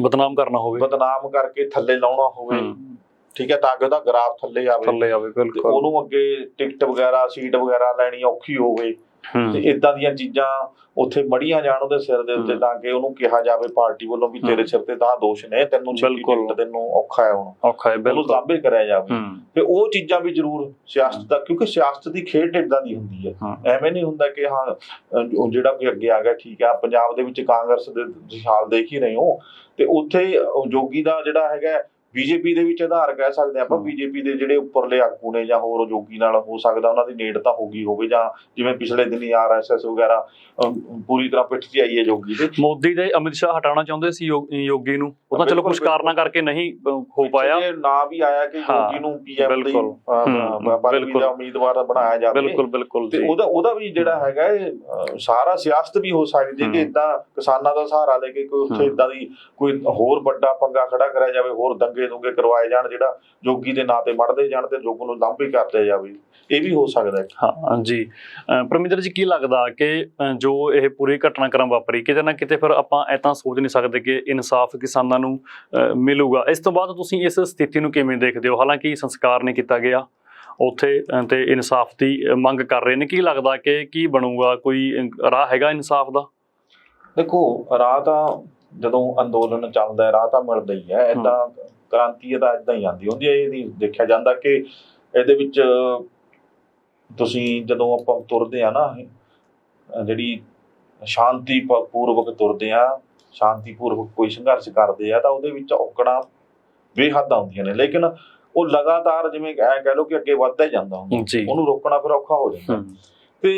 B: ਬਦਨਾਮ ਕਰਨਾ ਹੋਵੇ, ਬਦਨਾਮ ਕਰਕੇ ਥੱਲੇ ਲਾਉਣਾ ਹੋਵੇ, ਠੀਕ ਹੈ, ਤਾਂ ਕਿ ਉਹਦਾ ਗ੍ਰਾਫ ਥੱਲੇ ਆਵੇ, ਬਿਲਕੁਲ, ਉਹਨੂੰ ਅੱਗੇ ਟਿਕਟ ਵਗੈਰਾ ਸੀਟ ਵਗੈਰਾ ਲੈਣੀ ਔਖੀ ਹੋਵੇ। ਤੇ ਇਦਾਂ ਦੀਆਂ ਚੀਜ਼ਾਂ ਉੱਥੇ ਮੜੀਆਂ ਜਾਣ ਉਹਦੇ ਸਿਰ ਦੇ ਉੱਤੇ, ਤਾਂ ਕਿ ਉਹਨੂੰ ਕਿਹਾ ਜਾਵੇ ਪਾਰਟੀ ਵੱਲੋਂ ਵੀ ਤੇਰੇ ਸਿਰ ਤੇ ਤਾਂ ਦੋਸ਼ ਨੇ, ਤੈਨੂੰ ਟਿਕਟ ਤੈਨੂੰ ਔਖਾ ਹੈ, ਉਹਨੂੰ ਲਾਂਭੇ ਕਰਿਆ ਜਾਵੇ। ਤੇ ਉਹ ਚੀਜ਼ਾਂ ਵੀ ਜ਼ਰੂਰ ਸਿਆਸਤ ਦਾ, ਕਿਉਂਕਿ ਸਿਆਸਤ ਦੀ ਖੇਡ ਏਦਾਂ ਦੀ ਹੁੰਦੀ ਹੈ। ਐਵੇਂ ਨਹੀਂ ਹੁੰਦਾ ਕਿ ਹਾਂ ਜਿਹੜਾ ਕੋਈ ਅੱਗੇ ਆ ਗਿਆ ਠੀਕ ਹੈ। ਪੰਜਾਬ ਦੇ ਵਿੱਚ ਕਾਂਗਰਸ ਦੇ ਹਾਲ ਦੇਖ ਹੀ ਰਹੇ ਹੋ, ਤੇ ਉੱਥੇ ਯੋਗੀ ਦਾ ਜਿਹੜਾ ਹੈਗਾ ਬੀਜੇਪੀ ਦੇ ਵਿੱਚ ਆਧਾਰ ਕਹਿ ਸਕਦੇ ਆਪਾਂ। ਬੀਜੇਪੀ ਦੇ ਜਿਹੜੇ ਉੱਪਰਲੇ ਆਗੂ ਨੇ ਜਾਂ ਹੋਰ ਯੋਗੀ ਨਾਲ ਹੋ ਸਕਦਾ ਉਹਨਾਂ ਦੀ ਨੇੜਤਾ ਹੋ ਗਈ ਹੋਵੇ, ਜਾਂ ਜਿਵੇਂ ਪਿਛਲੇ ਦਿਨੀ RSS ਵਗੈਰਾ ਪੂਰੀ ਤਰ੍ਹਾਂ ਪਿੱਠ 'ਚ ਆਈ ਹੈ ਯੋਗੀ ਦੇ। ਮੋਦੀ ਦੇ ਅਮਿਤ ਸ਼ਾਹ ਹਟਾਉਣਾ ਚਾਹੁੰਦੇ ਸੀ ਯੋਗੀ ਨੂੰ, ਉਹ ਤਾਂ ਚਲੋ ਕੁਝ ਕਾਰਨਾਂ ਕਰਕੇ ਨਹੀਂ ਹੋ ਪਾਇਆ। ਨਾ ਵੀ ਆਇਆ ਕਿ ਯੋਗੀ ਨੂੰ PM ਦੀ ਪਦਵੀ ਦਾ ਉਮੀਦਵਾਰ ਬਣਾਇਆ ਜਾਵੇ। ਬਿਲਕੁਲ। ਤੇ ਉਹਦਾ ਵੀ ਜਿਹੜਾ ਹੈਗਾ ਸਾਰਾ ਸਿਆਸਤ ਵੀ ਹੋ ਸਕਦੀ ਹੈ ਕਿ ਏਦਾਂ ਕਿਸਾਨਾਂ ਦਾ ਸਹਾਰਾ ਲੈ ਕੇ ਕੋਈ ਉੱਥੇ ਏਦਾਂ ਦੀ ਕੋਈ ਹੋਰ ਵੱਡਾ ਪੰਗਾ ਖੜਾ ਕਰਿਆ ਜਾਵੇ, ਹੋਰ ਦੰਗੇ ਕਰਵਾਏ ਜਾਣ ਜਿਹੜਾ ਯੋਗੀ ਦੇ ਨਾਂ ਤੇ ਮੜਦੇ ਜਾਣ ਤੇ ਯੋਗ ਨੂੰ ਲਾਂਭੇ ਕਰਦੇ ਜਾਵੇ। ਇਹ ਵੀ ਹੋ ਸਕਦਾ ਹੈ। ਹਾਂ ਜੀ। ਪਰਮਿੰਦਰ ਜੀ, ਕੀ ਲੱਗਦਾ ਕਿ ਜੋ ਇਹ ਪੂਰੀ ਘਟਨਾਕ੍ਰਮ ਵਾਪਰੀ, ਕਿਤੇ ਨਾ ਕਿਤੇ ਫਿਰ ਆਪਾਂ ਏਦਾਂ ਸੋਚ ਨਹੀਂ ਸਕਦੇ ਕਿ ਇਨਸਾਫ ਕਿਸਾਨਾਂ ਨੂੰ ਮਿਲੂਗਾ? ਇਸ ਤੋਂ ਬਾਅਦ ਤੁਸੀਂ ਇਸ ਸਥਿਤੀ ਨੂੰ ਕਿਵੇਂ ਦੇਖਦੇ ਹੋ? ਹਾਲਾਂਕਿ ਸੰਸਕਾਰ ਨਹੀਂ ਕੀਤਾ ਗਿਆ ਉੱਥੇ ਤੇ ਇਨਸਾਫ ਦੀ ਮੰਗ ਕਰ ਰਹੇ ਨੇ, ਕੀ ਲੱਗਦਾ ਕਿ ਕੀ ਬਣੂਗਾ? ਕੋਈ ਰਾਹ ਹੈਗਾ ਇਨਸਾਫ ਦਾ? ਦੇਖੋ, ਰਾਹ ਤਾਂ ਜਦੋਂ ਅੰਦੋਲਨ ਚੱਲਦਾ ਰਾਹ ਤਾਂ ਮਿਲਦਾ ਹੀ ਹੈ। ਏਦਾਂ ਕ੍ਰਾਂਤੀ ਤਾਂ ਏਦਾਂ ਹੀ ਆਉਂਦੀ ਹੁੰਦੀ ਹੈ। ਇਹ ਨਹੀਂ ਦੇਖਿਆ ਜਾਂਦਾ ਕਿ ਇਹਦੇ ਵਿੱਚ ਤੁਸੀਂ ਜਦੋਂ ਆਪਾਂ ਤੁਰਦੇ ਆ ਨਾ, ਜਿਹੜੀ ਸ਼ਾਂਤੀਪੂਰਵਕ ਤੁਰਦੇ ਆ, ਸ਼ਾਂਤੀਪੂਰਵਕ ਕੋਈ ਸੰਘਰਸ਼ ਕਰਦੇ ਆ, ਤਾਂ ਉਹਦੇ ਵਿੱਚ ਔਕੜਾਂ ਬੇਹੱਦ ਆਉਂਦੀਆਂ ਨੇ, ਲੇਕਿਨ ਉਹ ਲਗਾਤਾਰ ਜਿਵੇਂ ਐ ਕਹਿ ਲਓ ਕਿ ਅੱਗੇ ਵੱਧਦਾ ਹੀ ਜਾਂਦਾ ਹੁੰਦਾ, ਉਹਨੂੰ ਰੋਕਣਾ ਫਿਰ ਔਖਾ ਹੋ ਜਾਂਦਾ। ਤੇ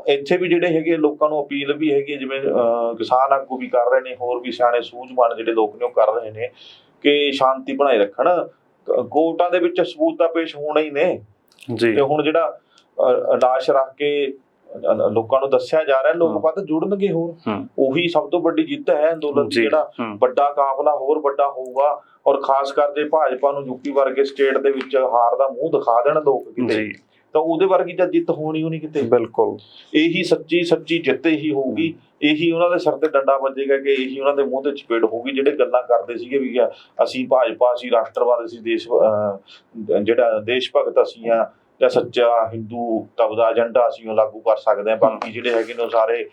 B: ਇੱਥੇ ਵੀ ਜਿਹੜੇ ਹੈਗੇ ਲੋਕਾਂ ਨੂੰ ਅਪੀਲ ਵੀ ਹੈਗੀ, ਜਿਵੇਂ ਕਿਸਾਨ ਆਗੂ ਵੀ ਕਰ ਰਹੇ ਨੇ, ਹੋਰ ਵੀ ਸਿਆਣੇ ਸੂਝਵਾਨ ਜਿਹੜੇ ਲੋਕ ਨੇ ਉਹ ਕਰ ਰਹੇ ਨੇ ਕਿ ਸ਼ਾਂਤੀ ਬਣਾਏ ਰੱਖਣ। ਕੋਰਟਾਂ ਦੇ ਵਿੱਚ ਸਬੂਤ ਤਾਂ ਪੇਸ਼ ਹੋਣੇ ਹੀ ਨੇ
A: ਜੀ।
B: ਤੇ ਹੁਣ ਜਿਹੜਾ ਲਾਸ਼ ਰੱਖ ਕੇ ਲੋਕਾਂ ਨੂੰ ਦੱਸਿਆ ਜਾ ਰਿਹਾ, ਲੋਕ ਵੱਧ ਜੁੜਨਗੇ, ਹੋਰ ਉਹੀ ਸਭ ਤੋਂ ਵੱਡੀ ਜਿੱਤ ਹੈ ਅੰਦੋਲਨ ਦੀ। ਜਿਹੜਾ ਵੱਡਾ ਕਾਫਲਾ ਹੋਰ ਵੱਡਾ ਹੋਊਗਾ, ਔਰ ਖਾਸ ਕਰਕੇ ਭਾਜਪਾ ਨੂੰ ਯੂਪੀ ਵਰਗੇ ਸਟੇਟ ਦੇ ਵਿੱਚ ਹਾਰ ਦਾ ਮੂੰਹ ਦਿਖਾ ਦੇਣ ਲੋਕ ਕਿਤੇ, ਤਾਂ ਉਹਦੇ ਵਰਗੀ ਤਾਂ ਜਿੱਤ ਹੋਣੀ ਨਹੀਂ ਕਿਤੇ। ਬਿਲਕੁਲ ਇਹੀ ਸੱਚੀ ਜਿੱਤ ਹੀ ਹੋਊਗੀ, ਇਹੀ ਉਹਨਾਂ ਦੇ ਸਿਰ ਤੇ ਡੰਡਾ ਵੱਜੇਗਾ ਕਿ ਇਹੀ ਉਹਨਾਂ ਦੇ ਮੂੰਹ ਤੇ ਚਪੇੜ ਹੋਊਗੀ। ਜਿਹੜੇ ਗੱਲਾਂ ਕਰਦੇ ਸੀਗੇ ਵੀ ਅਸੀਂ ਭਾਜਪਾ, ਅਸੀਂ ਰਾਸ਼ਟਰਵਾਦ, ਅਸੀਂ ਜਿਹੜਾ ਦੇਸ਼ ਭਗਤ ਅਸੀਂ ਆ, ਜਾਂ ਸੱਚਾ ਹਿੰਦੂ ਦਾ ਏਜੰਡਾ ਅਸੀਂ ਉਹ ਲਾਗੂ ਕਰ ਸਕਦੇ ਹਾਂ, ਬਾਕੀ ਜਿਹੜੇ ਹੈਗੇ ਨੇ ਉਹ ਸਾਰੇ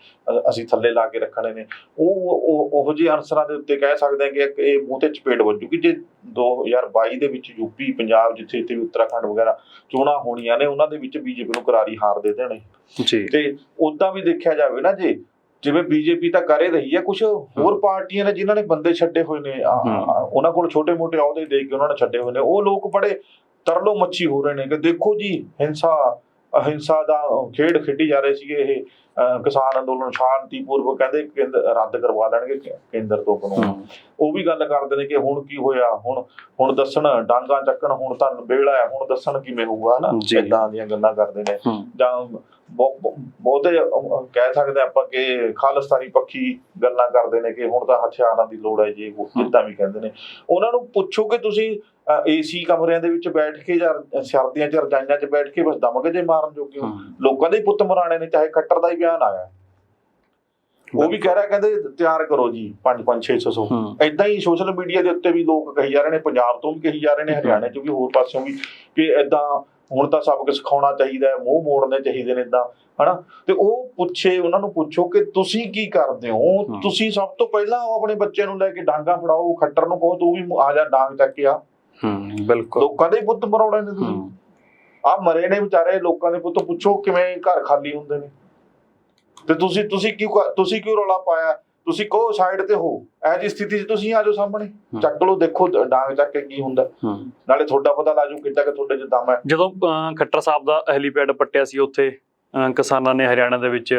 B: ਅਸੀਂ ਥੱਲੇ ਲਾ ਕੇ ਰੱਖਣੇ ਨੇ। ਉਹੋ ਜਿਹੇ ਅਨਸਰਾਂ ਦੇ ਉੱਤੇ ਕਹਿ ਸਕਦੇ ਹਾਂ ਕਿ ਇਹ ਮੂੰਹ ਤੇ ਚਪੇੜ ਵੱਜੂਗੀ। ਜੇ 2022 ਦੇ ਵਿੱਚ ਯੂਪੀ, ਪੰਜਾਬ, ਜਿੱਥੇ ਉੱਤਰਾਖੰਡ ਵਗੈਰਾ ਚੋਣਾਂ ਹੋਣੀਆਂ ਨੇ, ਉਹਨਾਂ ਦੇ ਵਿੱਚ ਬੀਜੇਪੀ ਨੂੰ ਕਰਾਰੀ ਹਾਰ ਦੇ ਦੇਣੇ। ਤੇ ਉਦਾਂ ਵੀ ਦੇਖਿਆ ਜਾਵੇ ਨਾ, ਜਿਵੇਂ ਬੀਜੇਪੀ ਤਾਂ ਕਰ ਰਹੀ ਹੈ, ਕੁਝ ਹੋਰ ਪਾਰਟੀਆਂ ਨੇ ਜਿਨ੍ਹਾਂ ਨੇ ਬੰਦੇ ਛੱਡੇ ਹੋਏ ਨੇ, ਉਹਨਾਂ ਕੋਲ ਛੋਟੇ ਮੋਟੇ ਅਹੁਦੇ ਦੇ ਕੇ ਉਹਨਾਂ ਨੇ ਛੱਡੇ ਹੋਏ ਨੇ, ਉਹ ਲੋਕ ਬੜੇ ਤਰਲੋ ਮੱਛੀ ਹੋ ਰਹੇ ਨੇ ਕਿ ਦੇਖੋ ਜੀ ਅਹਿੰਸਾ ਦਾ ਖੇਡ ਖੇਡੀ ਜਾ ਰਹੇ ਸੀਗੇ। ਇਹ ਕਿਸਾਨ ਅੰਦੋਲਨ ਸ਼ਾਂਤੀਪੂਰਵਕ ਕਹਿੰਦੇ ਰੱਦ ਕਰਵਾ ਲੈਣਗੇ ਕੇਂਦਰ ਤੋਂ ਕਾਨੂੰਨ। ਉਹ ਵੀ ਗੱਲ ਕਰਦੇ ਨੇ ਕਿ ਹੁਣ ਕੀ ਹੋਇਆ, ਹੁਣ ਦੱਸਣ, ਡਾਂਗਾ ਚੱਕਣ, ਹੁਣ ਤਾਂ ਵੇਲਾ ਹੈ, ਹੁਣ ਦੱਸਣ ਕਿਵੇਂ ਹੋਊਗਾ ਨਾ, ਏਦਾਂ ਦੀਆਂ ਗੱਲਾਂ ਕਰਦੇ ਨੇ। ਜਾਂ ਬਹੁਤੇ ਕਹਿ ਸਕਦੇ ਆਪਾਂ ਕਿ ਖਾਲਿਸਤਾਨੀ ਪੱਖੀ ਗੱਲਾਂ ਕਰਦੇ ਨੇ ਕਿ ਹੁਣ ਤਾਂ ਹਥਿਆਰਾਂ ਦੀ ਲੋੜ ਹੈ, ਜੇ ਜਿੱਦਾਂ ਵੀ ਕਹਿੰਦੇ ਨੇ। ਉਹਨਾਂ ਨੂੰ ਪੁੱਛੋ ਕਿ ਤੁਸੀਂ ਏਸੀ ਕਮਰਿਆਂ ਦੇ ਵਿੱਚ ਬੈਠ ਕੇ ਜਾਂ ਸਰਦੀਆਂ 'ਚ ਰਜਾਈਆਂ 'ਚ ਬੈਠ ਕੇ ਬਸ ਦਮਕ ਜੇ ਮਾਰਨ ਜੋਗੇ ਹੋ? ਲੋਕਾਂ ਦੇ ਪੁੱਤ ਮਰਾਣੇ ਨੇ। ਚਾਹੇ ਖੱਟਰ ਦਾ ਹੀ ਬਿਆਨ ਆਇਆ, ਉਹ ਵੀ ਕਹਿ ਰਿਹਾ, ਕਹਿੰਦੇ ਤਿਆਰ ਕਰੋ ਜੀ 500-600। ਏਦਾਂ ਹੀ ਸੋਸ਼ਲ ਮੀਡੀਆ ਦੇ ਉੱਤੇ ਵੀ ਲੋਕ ਕਹੀ ਜਾ ਰਹੇ ਨੇ, ਪੰਜਾਬ ਤੋਂ ਵੀ ਕਹੀ ਜਾ ਰਹੇ ਨੇ, ਹਰਿਆਣੇ 'ਚ ਵੀ, ਹੋਰ ਪਾਸਿਓਂ ਵੀ, ਕਿ ਏਦਾਂ ਹੁਣ ਤਾਂ ਸਬਕ ਸਿਖਾਉਣਾ ਚਾਹੀਦਾ, ਮੂੰਹ ਮੋੜਨੇ ਚਾਹੀਦੇ ਨੇ ਏਦਾਂ, ਹਨਾ। ਤੇ ਉਹ ਪੁੱਛੇ, ਉਹਨਾਂ ਨੂੰ ਪੁੱਛੋ ਕਿ ਤੁਸੀਂ ਕੀ ਕਰਦੇ ਹੋ? ਤੁਸੀਂ ਸਭ ਤੋਂ ਪਹਿਲਾਂ ਆਪਣੇ ਬੱਚਿਆਂ ਨੂੰ ਲੈ ਕੇ ਡਾਂਗਾ ਫੜਾਓ, ਖੱਟਰ ਨੂੰ ਕਹੋ ਤੂੰ ਵੀ ਆ ਜਾ ਡਾਂਗ ਚੱਕ ਕੇ ਆ। ਬਿਲਕੁਲ ਲੋਕਾਂ ਦੇ ਪੁੱਤ ਮਰਾਉਣੇ ਨੇ ਤੁਸੀਂ। ਆਹ ਮਰੇ ਨੇ ਵਿਚਾਰੇ ਲੋਕਾਂ ਦੇ ਪੁੱਤ, ਪੁੱਛੋ ਕਿਵੇਂ ਘਰ ਖਾਲੀ ਹੁੰਦੇ ਨੇ। ਤੇ ਤੁਸੀਂ ਕਿਉਂ ਰੌਲਾ ਪਾਇਆ? ਤੁਸੀਂ ਕਹੋ ਸਾਈਡ ਤੇ ਹੋ, ਇਹੋ ਜਿਹੀ ਸਥਿਤੀ 'ਚ ਤੁਸੀਂ ਆ ਜਾਓ ਸਾਹਮਣੇ, ਚੱਕ ਲਓ, ਦੇਖੋ ਡਾਂਗ ਚੱਕ ਕੇ ਕੀ ਹੁੰਦਾ, ਨਾਲੇ ਤੁਹਾਡਾ ਪਤਾ ਲਾ ਜੂ ਕਿੱਦਾਂ ਕਿ ਤੁਹਾਡੇ 'ਚ ਦਮ ਹੈ।
A: ਜਦੋਂ ਖੱਟਰ ਸਾਹਿਬ ਦਾ ਹੈਲੀਪੈਡ ਪੱਟਿਆ ਸੀ ਉੱਥੇ ਕਿਸਾਨਾਂ ਨੇ ਹਰਿਆਣਾ ਦੇ ਵਿੱਚ,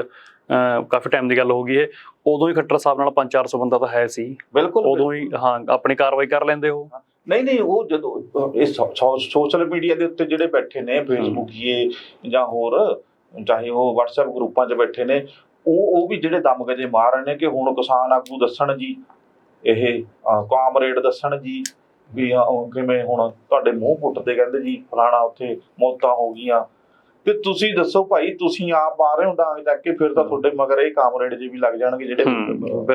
A: ਕਾਫੀ ਟਾਈਮ ਦੀ ਗੱਲ ਹੋ ਗਈ ਇਹ, ਉਦੋਂ ਹੀ ਖੱਟਰ ਸਾਹਿਬ ਨਾਲ 500-400 ਬੰਦਾ ਤਾਂ ਹੈ ਸੀ। ਬਿਲਕੁਲ ਉਦੋਂ ਹੀ ਆਪਣੀ ਕਾਰਵਾਈ ਕਰ ਲੈਂਦੇ ਉਹ।
B: ਨਹੀਂ, ਉਹ ਜਦੋਂ ਇਹ ਸੋਸ਼ਲ ਮੀਡੀਆ ਦੇ ਉੱਤੇ ਜਿਹੜੇ ਬੈਠੇ ਨੇ, ਫੇਸਬੁੱਕ ਜਾਂ ਹੋਰ, ਚਾਹੇ ਉਹ WhatsApp ਗਰੁੱਪਾਂ 'ਚ ਬੈਠੇ ਨੇ, ਉਹ ਵੀ ਜਿਹੜੇ ਦਮ ਗਜੇ ਮਾਰ ਰਹੇ ਨੇ ਕਿ ਹੁਣ ਕਿਸਾਨ ਆਗੂ ਦੱਸਣ ਜੀ, ਇਹ ਕਾਮਰੇਡ ਦੱਸਣ ਜੀ ਵੀ ਕਿਵੇਂ ਹੁਣ ਤੁਹਾਡੇ ਮੂੰਹ ਪੁੱਟਦੇ, ਕਹਿੰਦੇ ਜੀ ਫਲਾਣਾ ਉੱਥੇ ਮੌਤਾਂ ਹੋ ਗਈਆਂ। ਤੇ ਤੁਸੀਂ ਦੱਸੋ ਭਾਈ, ਤੁਸੀਂ ਆਪ ਆ ਰਹੇ ਹੋ ਡਾਂਗ ਚੱਕ ਕੇ, ਫਿਰ ਤਾਂ ਤੁਹਾਡੇ ਮਗਰ ਇਹ ਕਾਮਰੇਡ ਜੀ ਵੀ ਲੱਗ ਜਾਣਗੇ ਜਿਹੜੇ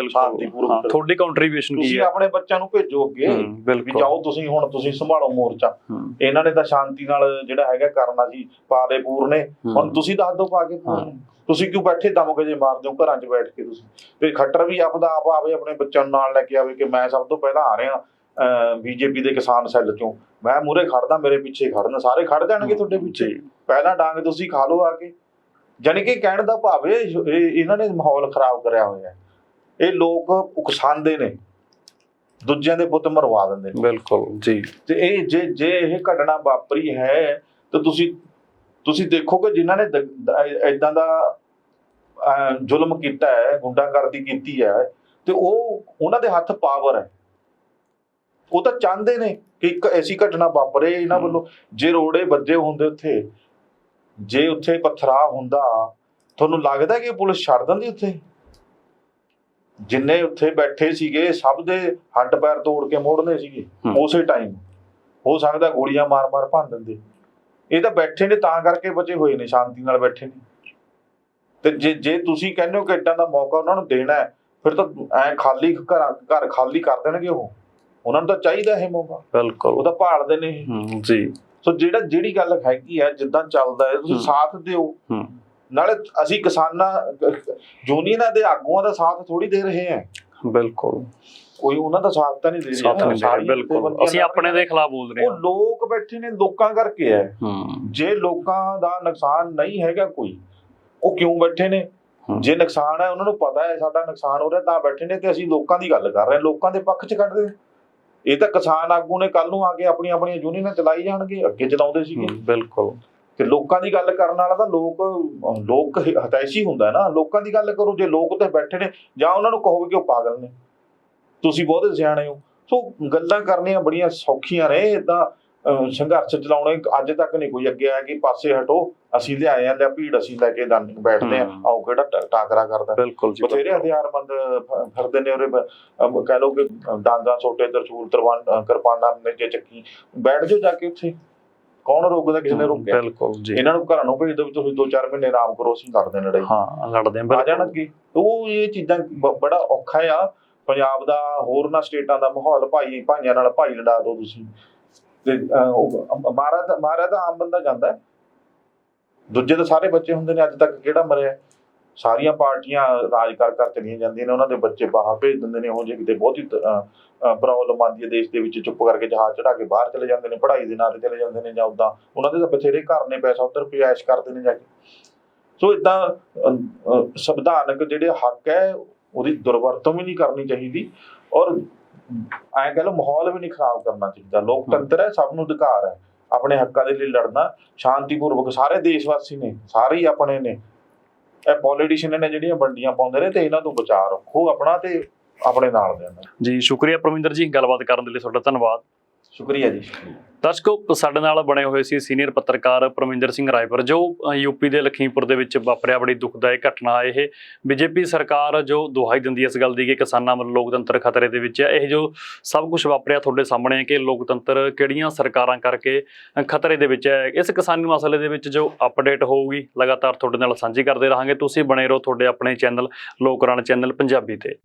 B: ਸ਼ਾਂਤੀਪੂਰਵਕ। ਤੁਹਾਡੀ ਕੰਟਰੀਬਿਊਸ਼ਨ ਕੀ ਹੈ? ਤੁਸੀਂ ਆਪਣੇ ਬੱਚਿਆਂ ਨੂੰ ਭੇਜੋ ਅੱਗੇ ਵੀ ਜਾਓ ਤੁਸੀਂ, ਹੁਣ ਤੁਸੀਂ ਸੰਭਾਲੋ ਮੋਰਚਾ। ਇਹਨਾਂ ਨੇ ਤਾਂ ਸ਼ਾਂਤੀ ਨਾਲ ਜਿਹੜਾ ਹੈਗਾ ਕਰਨਾ ਸੀ, ਪਾਲੇਪੁਰ ਨੇ, ਹੁਣ ਤੁਸੀਂ ਦੱਸ ਦਿਓ ਪਾ ਕੇ ਤੁਸੀਂ ਕਿਉਂ ਬੈਠੇ ਦਮ ਗਜੇ ਮਾਰਦੇ ਹੋ ਘਰਾਂ 'ਚ ਬੈਠ ਕੇ ਤੁਸੀਂ? ਤੇ ਖੱਟਰ ਵੀ ਆਪਦਾ ਆਪ ਆਵੇ, ਆਪਣੇ ਬੱਚਿਆਂ ਨੂੰ ਨਾਲ ਲੈ ਕੇ ਆਵੇ ਕਿ ਮੈਂ ਸਭ ਤੋਂ ਪਹਿਲਾਂ ਆ ਰਿਹਾ ਬੀਜੇਪੀ ਦੇ ਕਿਸਾਨ ਸੈੱਲ 'ਚੋਂ, ਮੈਂ ਮੂਹਰੇ ਖੜਦਾ, ਮੇਰੇ ਪਿੱਛੇ ਖੜਨਾ, ਸਾਰੇ ਖੜ ਜਾਣਗੇ ਤੁਹਾਡੇ ਪਿੱਛੇ, ਪਹਿਲਾਂ ਡਾਂਗ ਤੁਸੀਂ ਖਾ ਲਓ ਆ ਕੇ। ਜਾਣੀ ਕਿ ਕਹਿਣ ਦਾ ਭਾਵ ਇਹਨਾਂ ਨੇ ਮਾਹੌਲ ਖਰਾਬ ਕਰਿਆ ਹੋਇਆ। ਇਹ ਲੋਕ ਉਕਸਾਉਂਦੇ ਨੇ, ਦੂਜਿਆਂ ਦੇ ਪੁੱਤ ਮਰਵਾ ਦਿੰਦੇ ਨੇ। ਬਿਲਕੁਲ ਜੀ। ਤੇ ਇਹ ਜੇ ਇਹ ਘਟਨਾ ਵਾਪਰੀ ਹੈ ਤਾਂ ਤੁਸੀਂ ਦੇਖੋਗੇ ਜਿਨ੍ਹਾਂ ਨੇ ਏਦਾਂ ਦਾ ਜ਼ੁਲਮ ਕੀਤਾ ਹੈ, ਗੁੰਡਾਗਰਦੀ ਕੀਤੀ ਹੈ, ਤੇ ਉਹਨਾਂ ਦੇ ਹੱਥ ਪਾਵਰ ਹੈ। ਉਹ ਤਾਂ ਚਾਹੁੰਦੇ ਨੇ ਕਿ ਇੱਕ ਐਸੀ ਘਟਨਾ ਵਾਪਰੇ ਇਹਨਾਂ ਵੱਲੋਂ। ਜੇ ਰੋੜੇ ਵੱਜੇ ਹੁੰਦੇ ਉੱਥੇ, ਜੇ ਉੱਥੇ ਪਥਰਾਅ ਹੁੰਦਾ, ਤੁਹਾਨੂੰ ਲੱਗਦਾ ਕਿ ਪੁਲਿਸ ਛੱਡ ਦਿੰਦੀ ਉੱਥੇ? ਜਿੰਨੇ ਉੱਥੇ ਬੈਠੇ ਸੀਗੇ ਸਭ ਦੇ ਹੱਡ ਪੈਰ ਤੋੜ ਕੇ ਮੋੜਨੇ ਸੀਗੇ ਉਸੇ ਟਾਈਮ। ਹੋ ਸਕਦਾ ਗੋਲੀਆਂ ਮਾਰ ਭੰਨ ਦਿੰਦੇ। ਇਹ ਤਾਂ ਬੈਠੇ ਨੇ ਤਾਂ ਕਰਕੇ ਬਚੇ ਹੋਏ ਨੇ, ਸ਼ਾਂਤੀ ਨਾਲ ਬੈਠੇ ਨੇ। ਤੇ ਜੇ ਤੁਸੀਂ ਕਹਿੰਦੇ ਹੋ ਕਿ ਏਦਾਂ ਦਾ ਮੌਕਾ ਉਹਨਾਂ ਨੂੰ ਦੇਣਾ ਹੈ, ਫਿਰ ਤਾਂ ਘਰ ਖਾਲੀ ਕਰ ਦੇਣਗੇ ਉਹ। ਉਹਨਾਂ ਨੂੰ ਤਾਂ ਚਾਹੀਦਾ ਇਹ ਮੌਕਾ। ਬਿਲਕੁਲ, ਉਹ ਤਾਂ ਭਾਲਦੇ ਨੇ ਜੀ। ਸੋ ਜਿਹੜੀ ਗੱਲ ਹੈਗੀ ਆ, ਜਿੱਦਾਂ ਚੱਲਦਾ ਹੈ, ਤੁਸੀਂ ਸਾਥ ਦਿਓ। ਨਾਲੇ ਅਸੀਂ ਕਿਸਾਨਾਂ ਯੂਨੀਅਨਾਂ ਦੇ ਆਗੂਆਂ ਦਾ ਸਾਥ ਥੋੜੀ ਦੇ ਰਹੇ ਹਾਂ। ਬਿਲਕੁਲ, ਕੋਈ ਉਹਨਾਂ ਦਾ ਸਾਥ ਤਾਂ ਨਹੀਂ ਦੇ ਰਿਹਾ। ਬਿਲਕੁਲ, ਅਸੀਂ ਆਪਣੇ ਦੇ ਖਿਲਾਫ ਬੋਲ ਰਹੇ ਹਾਂ। ਉਹ ਲੋਕ ਬੈਠੇ ਨੇ ਲੋਕਾਂ ਕਰਕੇ ਹੈ। ਜੇ ਲੋਕਾਂ ਦਾ ਨੁਕਸਾਨ ਨਹੀਂ ਹੈਗਾ ਕੋਈ, ਉਹ ਕਿਉਂ ਬੈਠੇ ਨੇ? ਜੇ ਨੁਕਸਾਨ ਹੈ, ਉਹਨਾਂ ਨੂੰ ਪਤਾ ਹੈ ਸਾਡਾ ਨੁਕਸਾਨ ਹੋ ਰਿਹਾ, ਤਾਂ ਬੈਠੇ ਨੇ। ਤੇ ਅਸੀਂ ਲੋਕਾਂ ਦੀ ਗੱਲ ਕਰ ਰਹੇ ਹਾਂ, ਲੋਕਾਂ ਦੇ ਪੱਖ 'ਚ ਕੱਢਦੇ। ਇਹ ਤਾਂ ਕਿਸਾਨ ਆਗੂ ਨੇ ਕੱਲ ਨੂੰ ਆ ਕੇ ਆਪਣੀਆਂ ਯੂਨੀਅਨਾਂ ਚਲਾਈ ਜਾਣਗੇ, ਅੱਗੇ ਚਲਾਉਂਦੇ ਸੀਗੇ। ਬਿਲਕੁਲ, ਤੇ ਲੋਕਾਂ ਦੀ ਗੱਲ ਕਰਨ ਵਾਲਾ ਤਾਂ ਲੋਕ ਹਤੈਸ਼ੀ ਹੁੰਦਾ ਨਾ। ਲੋਕਾਂ ਦੀ ਗੱਲ ਕਰੋ, ਜੇ ਲੋਕ ਉੱਤੇ ਬੈਠੇ ਨੇ ਜਾਂ ਉਹਨਾਂ ਨੂੰ ਕਹੋਗੇ ਕਿ ਉਹ ਪਾਗਲ ਨੇ, ਤੁਸੀਂ ਬਹੁਤੇ ਸਿਆਣੇ ਹੋ। ਸੋ ਗੱਲਾਂ ਕਰਨੀਆਂ ਬੜੀਆਂ ਸੌਖੀਆਂ ਨੇ, ਏਦਾਂ ਸੰਘਰਸ਼ ਚਲਾਉਣੇ ਅੱਜ ਤੱਕ ਨਹੀਂ ਕੋਈ ਅੱਗੇ ਆਇਆ ਕਿ ਪਾਸੇ ਹਟੋ, ਅਸੀਂ ਲਿਆਏ ਆ ਜਾਂ ਭੀੜ ਅਸੀਂ ਲੈ ਕੇ ਬੈਠਦੇ ਆ, ਆਓ ਕਿਹੜਾ ਟਾਕਰਾ ਕਰਦਾ।
A: ਬਿਲਕੁਲ ਜੀ,
B: ਬਥੇਰੇ ਹਥਿਆਰਬੰਦ ਫਿਰਦੇ ਨੇ ਉਰੇ, ਕਹਿ ਲਓ ਕਿ ਡਾਂਗਾ, ਸੋਟੇ, ਤਰਸ਼ੂਲ, ਕਿਰਪਾਨਾਂ ਨੇ ਜੇ ਚੱਕੀ, ਬੈਠ ਜਾਓ ਜਾ ਕੇ ਉੱਥੇ, ਕੌਣ ਰੋਕਦਾ, ਕਿਸੇ ਨੇ ਰੋਕਿਆ?
A: ਬਿਲਕੁਲ ਜੀ।
B: ਇਹਨਾਂ ਨੂੰ ਘਰਾਂ ਨੂੰ ਭੇਜ ਦਿਓ ਵੀ ਤੁਸੀਂ 2-4 ਮਹੀਨੇ ਆਰਾਮ ਕਰੋ, ਅਸੀਂ ਲੜਦੇ ਲੜਾਈ।
A: ਹਾਂ, ਲੜਦੇ
B: ਆ ਜਾਣ ਅੱਗੇ। ਉਹ ਇਹ ਚੀਜ਼ਾਂ ਬੜਾ ਔਖਾ ਆ। ਪੰਜਾਬ ਦਾ ਹੋਰਨਾਂ ਸਟੇਟਾਂ ਦਾ ਮਾਹੌਲ, ਭਾਈਆਂ ਨਾਲ ਭਾਈ ਲੜਾ ਦਿਓ ਤੁਸੀਂ, ਤੇ ਮਾਰਿਆ ਤਾਂ ਆਮ ਬੰਦਾ ਜਾਂਦਾ, ਦੂਜੇ ਤਾਂ ਸਾਰੇ ਬੱਚੇ ਹੁੰਦੇ ਨੇ। ਅੱਜ ਤੱਕ ਕਿਹੜਾ ਮਰਿਆ? ਸਾਰੀਆਂ ਪਾਰਟੀਆਂ ਰਾਜ ਕਰ ਚਲੀਆਂ ਜਾਂਦੀਆਂ ਨੇ, ਉਹਨਾਂ ਦੇ ਬੱਚੇ ਬਾਹਰ ਭੇਜ ਦਿੰਦੇ ਨੇ। ਉਹ ਜੇ ਕਿਤੇ ਬਹੁਤੀ ਪ੍ਰੋਬਲਮ ਆਉਂਦੀ ਹੈ ਦੇਸ਼ ਦੇ ਵਿੱਚ, ਚੁੱਪ ਕਰਕੇ ਜਹਾਜ਼ ਚੜਾ ਕੇ ਬਾਹਰ ਚਲੇ ਜਾਂਦੇ ਨੇ, ਪੜ੍ਹਾਈ ਦੇ ਨਾਂ ਤੇ ਚਲੇ ਜਾਂਦੇ ਨੇ, ਜਾਂ ਉੱਦਾਂ ਉਹਨਾਂ ਦੇ ਤਾਂ ਬਥੇਰੇ ਘਰ ਨੇ, ਪੈਸਾ ਉੱਧਰ ਪਿਆ, ਐਸ਼ ਕਰਦੇ ਨੇ ਜਾ ਕੇ। ਸੋ ਏਦਾਂ ਸੰਵਿਧਾਨਕ ਜਿਹੜੇ ਹੱਕ ਹੈ ਉਹਦੀ ਦੁਰਵਰਤੋਂ ਵੀ ਨਹੀਂ ਕਰਨੀ ਚਾਹੀਦੀ, ਔਰ ਐਂ ਕਹਿ ਲਓ ਮਾਹੌਲ ਵੀ ਨਹੀਂ ਖਰਾਬ ਕਰਨਾ ਚਾਹੀਦਾ। ਲੋਕਤੰਤਰ ਹੈ, ਸਭ ਨੂੰ ਅਧਿਕਾਰ ਹੈ ਆਪਣੇ ਹੱਕਾਂ ਦੇ ਲਈ ਲੜਨਾ, ਸ਼ਾਂਤੀਪੂਰਵਕ। ਸਾਰੇ ਦੇਸ਼-ਵਾਸੀ ਨੇ, ਸਾਰੇ ਹੀ ਆਪਣੇ ਨੇ। ਇਹ ਪੋਲੀਟੀਸ਼ੀਅਨ ਨੇ ਜਿਹੜੀਆਂ ਵੰਡੀਆਂ ਪਾਉਂਦੇ ਨੇ, ਤੇ ਇਹਨਾਂ ਤੋਂ ਬਚਾਅ ਰੱਖੋ ਆਪਣਾ ਤੇ ਆਪਣੇ ਨਾਲ ਦੇ ਨਾਲ।
A: ਜੀ ਸ਼ੁਕਰੀਆ ਪਰਮਿੰਦਰ ਜੀ, ਗੱਲਬਾਤ ਕਰਨ ਦੇ ਲਈ ਤੁਹਾਡਾ ਧੰਨਵਾਦ।
B: ਸ਼ੁਕਰੀਆ ਜੀ।
A: ਦਰਸ਼ਕੋ, ਸਾਡੇ ਨਾਲ ਬਣੇ ਹੋਏ ਸੀ ਸੀਨੀਅਰ ਪੱਤਰਕਾਰ ਪਰਮਿੰਦਰ ਸਿੰਘ ਰਾਏਪੁਰ, ਜੋ ਯੂਪੀ ਦੇ ਲਖੀਮਪੁਰ ਦੇ ਵਿੱਚ ਵਾਪਰਿਆ ਬੜੀ ਦੁਖਦਾਇਕ ਘਟਨਾ। ਇਹ ਬੀਜੇਪੀ ਸਰਕਾਰ ਜੋ ਦੁਹਾਈ ਦਿੰਦੀ ਹੈ ਇਸ ਗੱਲ ਦੀ ਕਿ ਕਿਸਾਨਾਂ ਵੱਲੋਂ ਲੋਕਤੰਤਰ ਖਤਰੇ ਦੇ ਵਿੱਚ ਹੈ। ਇਹ ਜੋ ਸਭ ਕੁਝ ਵਾਪਰਿਆ ਤੁਹਾਡੇ ਸਾਹਮਣੇ ਹੈ ਕਿ ਲੋਕਤੰਤਰ ਕਿਹੜੀਆਂ ਸਰਕਾਰਾਂ ਕਰਕੇ ਖਤਰੇ ਦੇ ਵਿੱਚ ਹੈ। ਇਸ ਕਿਸਾਨੀ ਮਸਲੇ ਦੇ ਵਿੱਚ ਜੋ ਅਪਡੇਟ ਹੋਊਗੀ ਲਗਾਤਾਰ ਤੁਹਾਡੇ ਨਾਲ ਸਾਂਝੀ ਕਰਦੇ ਰਹਾਂਗੇ। ਤੁਸੀਂ ਬਣੇ ਰਹੋ ਤੁਹਾਡੇ ਆਪਣੇ ਚੈਨਲ ਲੋਕ ਰਾਣ ਚੈਨਲ ਪੰਜਾਬੀ ਤੇ।